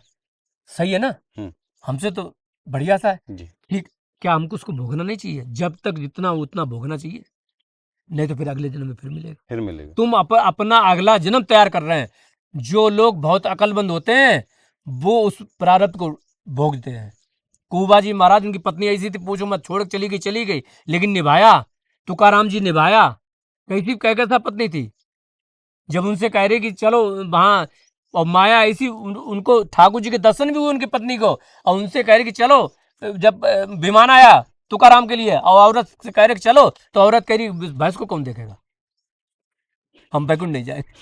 सही है ना? हम्म हमसे तो बढ़िया सा है। जी ठीक, क्या हमको उसको भोगना नहीं चाहिए? जब तक जितना उतना भोगना चाहिए, नहीं तो फिर अगले जन्म में फिर मिलेगा। फिर मिलेगा। तुम अपना अगला जन्म तैयार कर रहे हैं। जो लोग बहुत अकलमंद होते हैं वो उस प्रारब्ध को भोगते हैं। कुबा जी महाराज, उनकी पत्नी ऐसी थी, पूछो मत, छोड़ के चली गई, लेकिन निभाया। तुकाराम जी निभाया। कैसी कैसा पत्नी थी, जब उनसे कह रहे कि चलो वहां, और माया ऐसी उनको ठाकुर जी के दर्शन भी हुए उनकी पत्नी को, और उनसे कह रहे कि चलो, जब विमान आया तुकाराम के लिए, और औरत से कह रहे कि चलो, तो औरत कह रही भैंस को कौन देखेगा, हम बैकुंठ नहीं जाएंगे।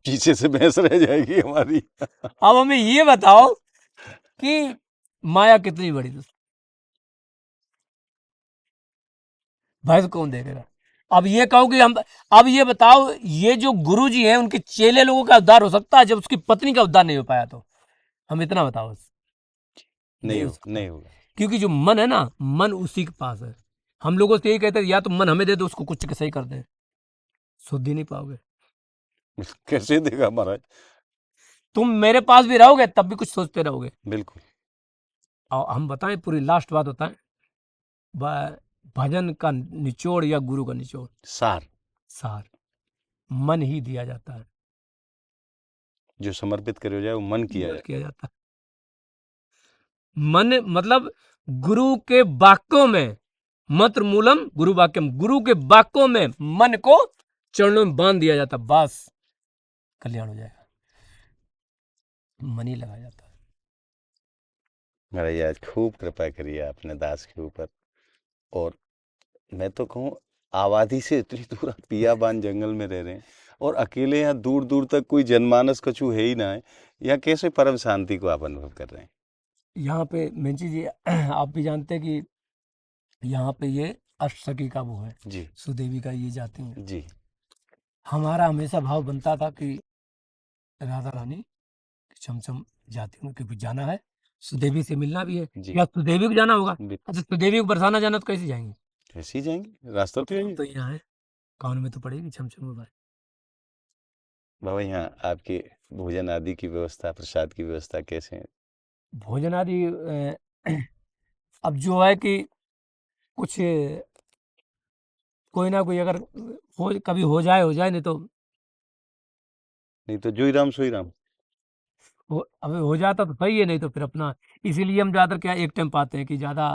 पीछे से भैंस रह जाएगी हमारी। अब हमें ये बताओ कि माया कितनी बड़ी दोस्त, भैंस कौन देखेगा? अब ये कहो कि हम, अब ये बताओ, ये जो गुरु जी हैं उनके चेले लोगों का उद्धार हो सकता है, जब उसकी पत्नी का उद्धार नहीं हो पाया तो? हम इतना बताओ बस। नहीं हो सकता, नहीं होगा। क्योंकि जो मन है ना, मन उसी के पास है। हम लोगों से यही कहते हैं, या तो मन हमें दे दो, उसको कुछ के सही कर दे, शुद्ध ही नहीं पाओगे। कैसे देगा महाराज। तुम मेरे पास भी रहोगे तब भी कुछ सोचते रहोगे। बिल्कुल। और हम बताएं, पूरी लास्ट बात बताएं, भजन का निचोड़ या गुरु का निचोड़, सार सार मन ही दिया जाता है, जो समर्पित करे जाए वो मन किया मन जाए। किया जाता है। मन मतलब गुरु के वाक्यों में, मंत्र मूलम गुरु वाक्यम, गुरु के वाक्यों में मन को चरणों में बांध दिया जाता, बस कल्याण हो जाएगा। मन ही लगाया जाता है। महाराज आज खूब कृपा करी है आपने दास के ऊपर। और मैं तो कहूँ, आबादी से इतनी दूर आप पियाबान जंगल में रह रहे हैं, और अकेले यहाँ दूर दूर तक कोई जनमानस कछु है ही ना है, यहाँ कैसे परम शांति को आप अनुभव कर रहे हैं? यहाँ पे मेन चीज ये, आप भी जानते हैं कि यहाँ पे ये अष्टसखी का वो है, जी सुदेवी का ये जाती है। जी हमारा हमेशा भाव बनता था कि राधा रानी छमछम जाती हूँ, क्योंकि जाना है, सुदेवी से मिलना भी है, जी। या सुदेवी को जाना होगा। बि- अच्छा, सुदेवी को बरसाना जाना तो कैसे जाएंगे? कैसे ही जाएंगे, रास्ता तो यही है। तो यहाँ है, कान में तो पड़ेगी छमछम भाई। बाबा यहाँ आपके भोजन आदि की व्यवस्था, प्रसाद की व्यवस्था कैसे है? भोजन आदि अब जो है कि कुछ कोई ना कोई अगर कभी हो जाए, नहीं तो नहीं तो जोई राम सोई राम। अभी हो जाता तो सही है, नहीं तो फिर अपना, इसीलिए हम ज्यादातर क्या एक टाइम पाते हैं कि ज्यादा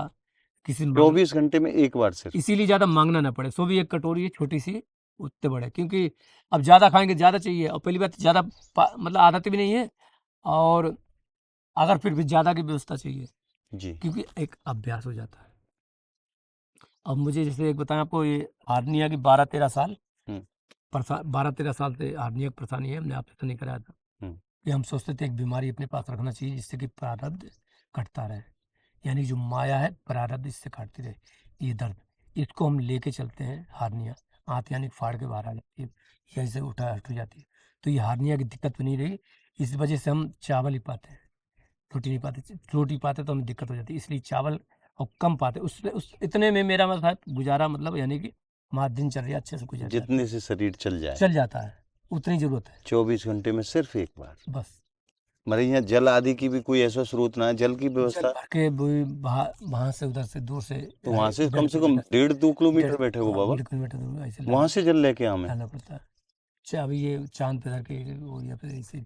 किसी से मांग, 24 घंटे में एक बार सिर्फ। इसीलिए ज्यादा मांगना ना पड़े। सो भी एक कटोरी है छोटी सी, उतने बड़े, क्योंकि अब ज्यादा खाएंगे ज्यादा चाहिए, और पहली बात ज्यादा मतलब आदत भी नहीं है, और अगर फिर भी ज्यादा की व्यवस्था चाहिए, जी क्योंकि एक अभ्यास हो जाता है। अब मुझे जैसे एक बताएं आपको, ये हार्निया की 12-13 साल, हम्म 12-13 साल से हार्निया की परेशानी है, हमने आपसे तो नहीं कराया था, हम्म कि हम सोचते थे एक बीमारी अपने पास रखना चाहिए जिससे कि प्रारब्ध कटता रहे, यानी जो माया है प्रारब्ध इससे काटती रहे। ये दर्द, इसको हम लेके चलते हैं हार्निया, आंत यानी फाड़ के बाहर आ जाती है, या इसे उठा हट हो जाती है। तो ये हार्निया की दिक्कत बनी रही, इस वजह से हम चावल ही पाते हैं, रोटी नहीं पाते। रोटी पाते तो हमें दिक्कत हो जाती है, इसलिए चावल और कम पाते। उस इतने में मेरा मतलब गुजारा, मतलब यानी कि हमारा दिनचर्या अच्छे से गुजर जाता जितने से शरीर चल है, जाए। चल जाता है, उतनी जरूरत है 24 घंटे में सिर्फ एक बार। बस। मतलब यहाँ जल आदि की भी कोई ऐसा स्रोत ना है, जल की जल व्यवस्था? भर के वहां से उधर से दूर से तो वहां से कम 1.5 से कम किलोमीटर 1.5-2 किलोमीटर डेढ़ बैठे हो हाँ बाबा, 1.5 किलोमीटर दूर ऐसे वहां से जल लेके हमें? लाना पड़ता है। अच्छा अभी ये चांद पे धर के वो या फिर ऐसे ही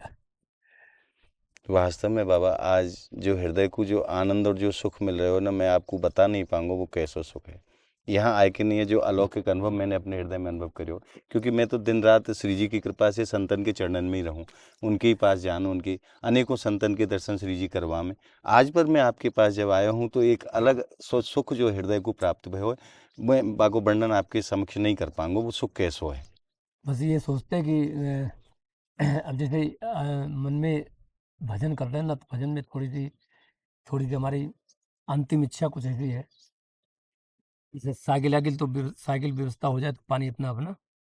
वास्तव में बाबा आज जो हृदय को जो आनंद और जो सुख मिल रहे हो ना, मैं आपको बता नहीं पाऊंगा वो कैसा सुख है। यहाँ आए के नहीं है जो अलौकिक अनुभव मैंने अपने हृदय में अनुभव करो, क्योंकि मैं तो दिन रात श्री जी की कृपा से संतन के चरणन में ही रहूं, उनके ही पास जानूं, उनकी अनेकों संतन के दर्शन श्री जी करवा में। आज पर मैं आपके पास जब आया हूँ तो एक अलग सुख जो हृदय को प्राप्त भयो है, मैं बाको वर्णन आपके समक्ष नहीं कर पाऊंगा वो सुख कैसो है। बस ये सोचते हैं कि अब जैसे मन में भजन कर रहे हैं ना तो भजन में थोड़ी सी हमारी अंतिम इच्छा कुछ ऐसी है। जैसे साइकिल आगिल तो साइकिल व्यवस्था हो जाए तो पानी अपना अपना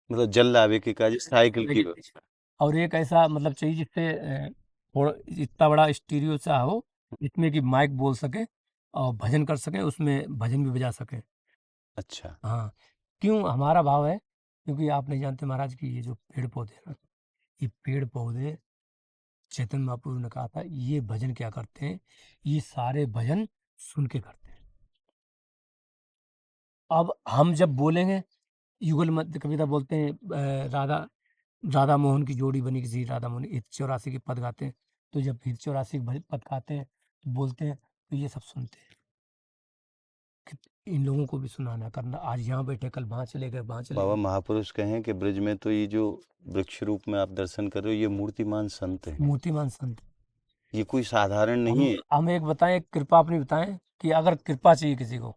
मतलब जल लावे के काज साइकिल की व्यवस्था। और एक ऐसा मतलब चाहिए जिससे थोड़ा इतना बड़ा स्टीरियो सा हो जिसमें कि माइक बोल सके और भजन कर सके उसमें भजन भी बजा सके। अच्छा। हाँ क्यों हमारा भाव है क्योंकि आप नहीं जानते महाराज की ये जो पेड़ पौधे हैं ना ये पेड़ पौधे चैतन्य महाप्रभु ने कहा था ये भजन क्या करते हैं ये सारे भजन सुन के करते हैं। अब हम जब बोलेंगे युगल मध्य कविता बोलते हैं राधा राधा मोहन की जोड़ी बनी किसी राधा मोहन 184 के पद गाते हैं तो जब 184 के पद गाते हैं तो बोलते हैं तो ये सब सुनते हैं कि इन लोगों को भी सुनाना करना आज यहाँ बैठे कल वहाँ चले गए वहाँ चले बाबा गए महापुरुष कहें कि ब्रज में तो ये जो वृक्ष रूप में आप दर्शन कर रहे हो ये मूर्तिमान संत हैं, मूर्तिमान संत ये कोई साधारण नहीं है। हम एक बताएं एक कृपा अपनी बताएं कि अगर कृपा चाहिए किसी को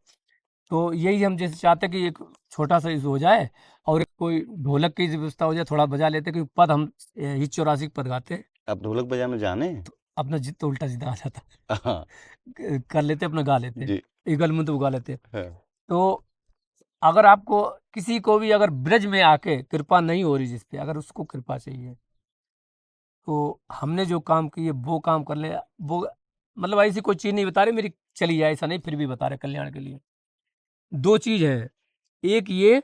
तो यही हम जैसे चाहते कि एक छोटा सा इस हो जाए और एक कोई ढोलक की व्यवस्था हो जाए थोड़ा बजा लेते क्योंकि पद हम ही 84 पद गाते हैं आप ढोलक बजाना जाने हैं? अपना जित तो उल्टा सीधा आ जाता हाँ। कर लेते अपना गा लेते जी। ईगल मुंह तो गा लेते। हाँ। तो अगर आपको किसी को भी अगर ब्रज में आके कृपा नहीं हो रही जिस पे अगर उसको कृपा चाहिए तो हमने जो काम किए वो काम कर ले वो मतलब ऐसी कोई चीज़ नहीं बता रहे मेरी चली जाए ऐसा नहीं फिर भी बता रहे कल्याण के लिए। दो चीज़ है एक ये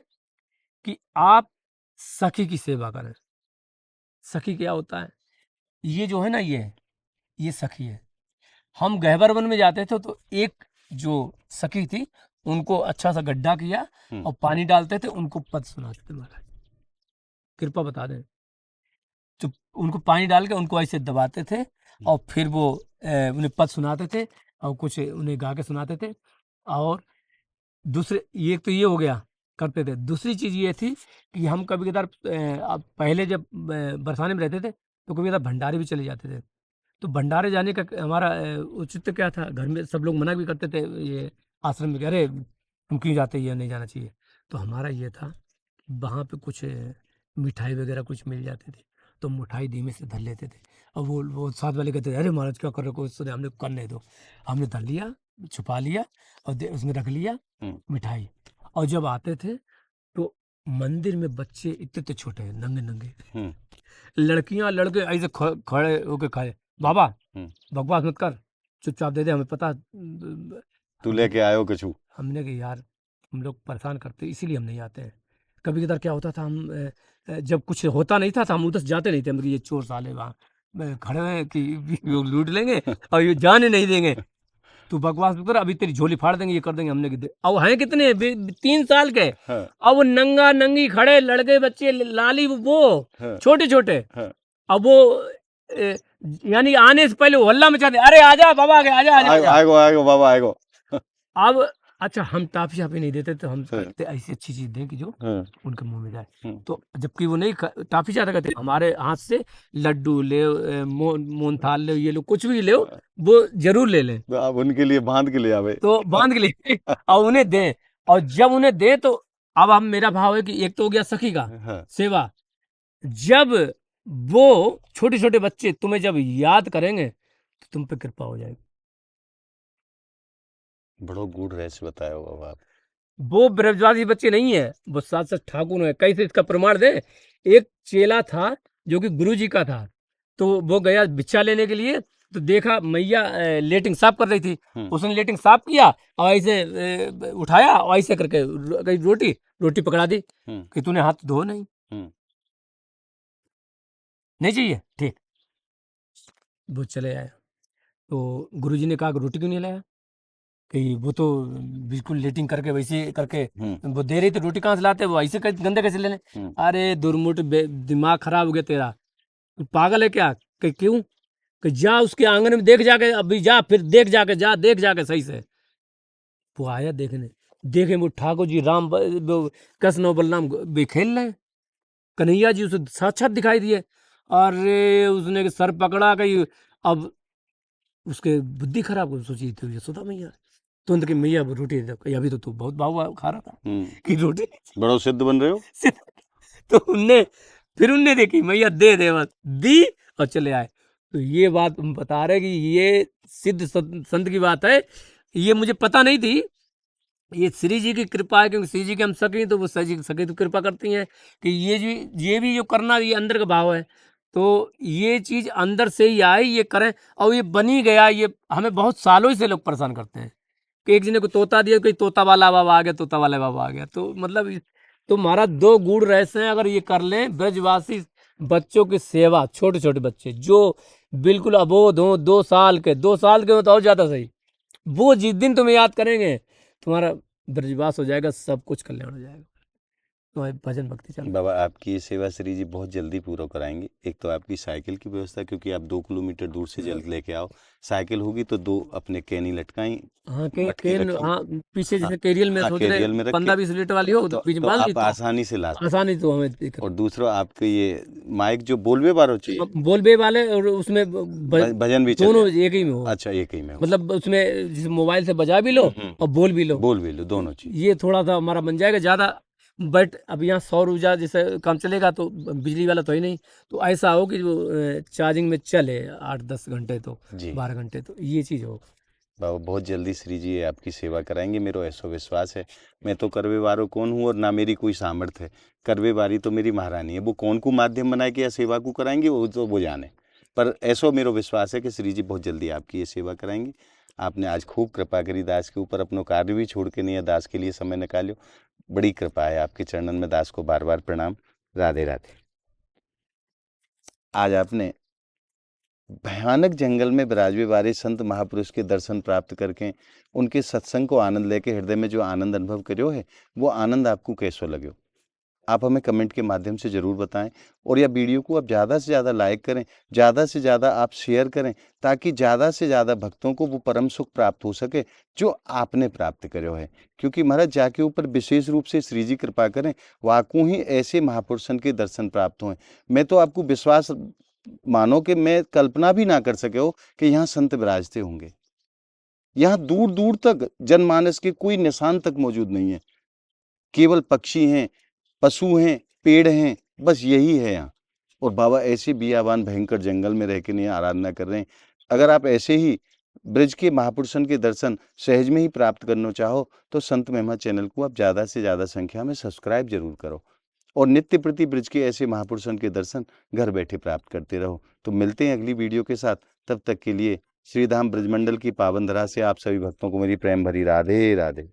कि आप सखी की सेवा करें। सखी क्या होता है ये जो है ना ये सखी है। हम गहबर वन में जाते थे तो एक जो सखी थी उनको अच्छा सा गड्ढा किया और पानी डालते थे उनको पद सुनाते थे महाराज कृपा बता दें तो उनको पानी डाल के उनको ऐसे दबाते थे और फिर वो उन्हें पद सुनाते थे और कुछ उन्हें गा के सुनाते थे। और दूसरे ये तो ये हो गया करते थे। दूसरी चीज़ ये थी कि हम कभी कदार अब पहले जब बरसाने में रहते थे तो कभी कदार भंडारे भी चले जाते थे। तो भंडारे जाने का हमारा औचित्य क्या था घर में सब लोग मना भी करते थे ये आश्रम में कि अरे तुम क्यों जाते ये नहीं जाना चाहिए। तो हमारा ये था वहाँ पे कुछ मिठाई वगैरह कुछ मिल जाती थी तो मिठाई धीमे से धर लेते थे और वो साथ वाले कहते थे अरे महाराज क्या कर रहे हो उसने हमने करने दो हमने धर लिया छुपा लिया और उसमें रख लिया मिठाई। और जब आते थे तो मंदिर में बच्चे इतने इतने छोटे नंगे नंगे लड़कियां लड़के ऐसे खड़े होके खाए बाबा बकवास मत कर चुपचाप दे दे हमें पता तू लेके आयो कछु। हमने कहा यार हम लोग परेशान करते इसीलिए हम नहीं आते हैं। कभी कदार क्या होता था हम जब कुछ होता नहीं था तो हम उधर से जाते नहीं थे मतलब ये चोर साले वहाँ खड़े हैं कि वो लूट लेंगे और ये जाने नहीं देंगे तू बकवास मत कर अभी तेरी झोली फाड़ देंगे ये कर देंगे हमने अब हैं कितने 3 साल के अब वो नंगा नंगी खड़े लड़के बच्चे लाली वो छोटे छोटे अब वो यानी आने से पहले वो हल्ला मचाते अरे आजा बाबा आगे आजा आजा आएगो आएगो बाबा आएगो। अब अच्छा हम टाफी शाफी नहीं देते तो हम करते ऐसी अच्छी चीज दें कि जो उनके मुंह में जाए। तो जबकि वो नहीं टाफी ज्यादा करते हमारे हाथ से लड्डू ले मोहनथाल ले ये लो कुछ भी ले वो जरूर ले लें तो आप उनके लिए बांध के ले आवे तो बांध के लिए और उन्हें दें और जब उन्हें दे तो अब हम मेरा भाव है कि एक तो हो गया सखी का सेवा जब वो छोटे छोटे बच्चे तुम्हें जब याद करेंगे तो तुम पे कृपा हो जाएगी। बड़ो गूढ़ रहस्य बताया हो अब आप। वो ब्रजवासी बच्चे नहीं है वो साथ साथ ठाकुर है। कैसे इसका प्रमाण दे एक चेला था जो कि गुरु जी का था तो वो गया भिक्षा लेने के लिए तो देखा मैया लेटिंग साफ कर रही थी उसने लेटिंग साफ किया और ऐसे उठाया और ऐसे करके रोटी पकड़ा दी कि तूने हाथ धो नहीं चाहिए ठीक वो चले आए। तो गुरुजी ने कहा कि रोटी क्यों नहीं लाया? कि वो तो बिल्कुल लेटिंग करके वैसे करके वो दे रही थी, रोटी कहाँ से लाते, वो ऐसे गंदे कैसे ले लें? अरे दुर्मुट, दिमाग खराब हो गया तेरा, तू पागल है क्या? कि क्यों? कि जा उसके आंगन में देख जाके, अभी जा, फिर देख जाके, जा देख जाके सही से। वो आया देखने, देखे वो ठाकुर जी राम कृष्ण और बलराम भी खेल रहे हैं, कन्हैया जी उसे साक्षात दिखाई दिए। अरे उसने सर पकड़ा, कहीं अब उसके बुद्धि खराब हो, सोची तो यशोदा मैया तुरंत की मैया वो रोटी दे दो। कही, अभी तो तू बहुत भाव खा रहा था कि रोटी बड़ो सिद्ध बन रहे हो। तो उनने फिर उनने देखी, मैया दे दे, बस दी और चले आए। तो ये बात हम बता रहे कि ये सिद्ध संत की बात है, ये मुझे पता नहीं थी। ये श्री जी की कृपा है, क्योंकि श्री जी के हम सके तो वो सके तो कृपा करती हैं कि ये भी जो करना, ये अंदर का भाव है। तो ये चीज अंदर से ही आए, ये करें और ये बनी गया। ये हमें बहुत सालों से लोग परेशान करते हैं कि एक जने को तोता दिया, कोई तोता वाला बाबा आ गया, तोता वाला बाबा आ गया। तो मतलब तो महाराज दो गुण रहते हैं, अगर ये कर लें, ब्रजवासी बच्चों की सेवा, छोटे छोटे बच्चे जो बिल्कुल अबोध हो, 2 साल के, 2 साल के हो तो और ज्यादा सही, वो जिस दिन तुम्हें याद करेंगे, तुम्हारा ब्रजवास हो जाएगा, सब कुछ कल्याण हो जाएगा। तुम्हारी भजन भक्ति चल बाबा आपकी ये सेवा श्री जी बहुत जल्दी पूरा कराएंगे। एक तो आपकी साइकिल की व्यवस्था, क्योंकि आप 2 किलोमीटर दूर से जल लेके आओ, साइकिल होगी तो 2 अपने कैनी लटकाई, हाँ मटकी रखी। हाँ, पीछे हाँ, जैसे केरियल में हाँ, सोच रहे कैरियल में रख के 15-20 लीटर वाली हो, तो बीच में बांध दी आप तो आसानी से ला सकते आसानी, तो हमें दिक्कत। हो। और दूसरा आपके ये माइक जो बोलवे बारो चाहिए, बोलबे वाले, और उसमें भजन भी चल दोनों जाए। एक ही में हो। अच्छा, एक ही में हो। मतलब उसमें जिस मोबाइल से बजा भी लो और बोल भी लो, दोनों चीज। ये थोड़ा सा हमारा बन जाएगा ज्यादा। बट अब यहाँ सौर ऊर्जा जैसे काम चलेगा, तो बिजली वाला तो ही नहीं, तो ऐसा हो कि वो चार्जिंग में चले 8-10 घंटे, तो जी 12 घंटे, तो ये चीज हो। बाबा बहुत जल्दी श्री जी ये आपकी सेवा कराएंगे, मेरा ऐसा विश्वास है। मैं तो करवे वारो कौन हूँ और ना मेरी कोई सामर्थ्य है। करवे वारी तो मेरी महारानी है, वो कौन को माध्यम बनाए कि या सेवा को कराएंगे, वो तो वो जाने। पर ऐसा मेरा विश्वास है कि श्री जी बहुत जल्दी आपकी ये सेवा कराएंगे। आपने आज खूब कृपा करी दास के ऊपर, अपनों कार्य भी छोड़ के नहीं है, दास के लिए समय निकालो। बड़ी कृपा है आपके चरणन में, दास को बार बार प्रणाम। राधे राधे। आज आपने भयानक जंगल में विराजवे वाले संत महापुरुष के दर्शन प्राप्त करके, उनके सत्संग को आनंद लेके हृदय में जो आनंद अनुभव करो है, वो आनंद आपको कैसो लगे, आप हमें कमेंट के माध्यम से ज़रूर बताएं। और यह वीडियो को आप ज़्यादा से ज़्यादा लाइक करें, ज़्यादा से ज़्यादा आप शेयर करें, ताकि ज़्यादा से ज़्यादा भक्तों को वो परम सुख प्राप्त हो सके जो आपने प्राप्त करो है। क्योंकि महाराज जाके ऊपर विशेष रूप से श्री जी कृपा करें, वाकू ही ऐसे महापुरुषन के दर्शन प्राप्त हों। मैं तो आपको विश्वास मानो कि मैं कल्पना भी ना कर सके हो कि यहाँ संत विराजते होंगे। यहाँ दूर दूर तक जनमानस के कोई निशान तक मौजूद नहीं है, केवल पक्षी हैं, पशु हैं, पेड़ हैं, बस यही है यहाँ। और बाबा ऐसे बियाबान भयंकर जंगल में रह के नहीं आराधना कर रहे हैं। अगर आप ऐसे ही ब्रज के महापुरुषन के दर्शन सहज में ही प्राप्त करना चाहो, तो संत महिमा चैनल को आप ज़्यादा से ज़्यादा संख्या में सब्सक्राइब जरूर करो, और नित्य प्रति ब्रज के ऐसे महापुरुषन के दर्शन घर बैठे प्राप्त करते रहो। तो मिलते हैं अगली वीडियो के साथ, तब तक के लिए श्रीधाम ब्रजमंडल की पावन धरा से आप सभी भक्तों को मेरी प्रेम भरी राधे राधे।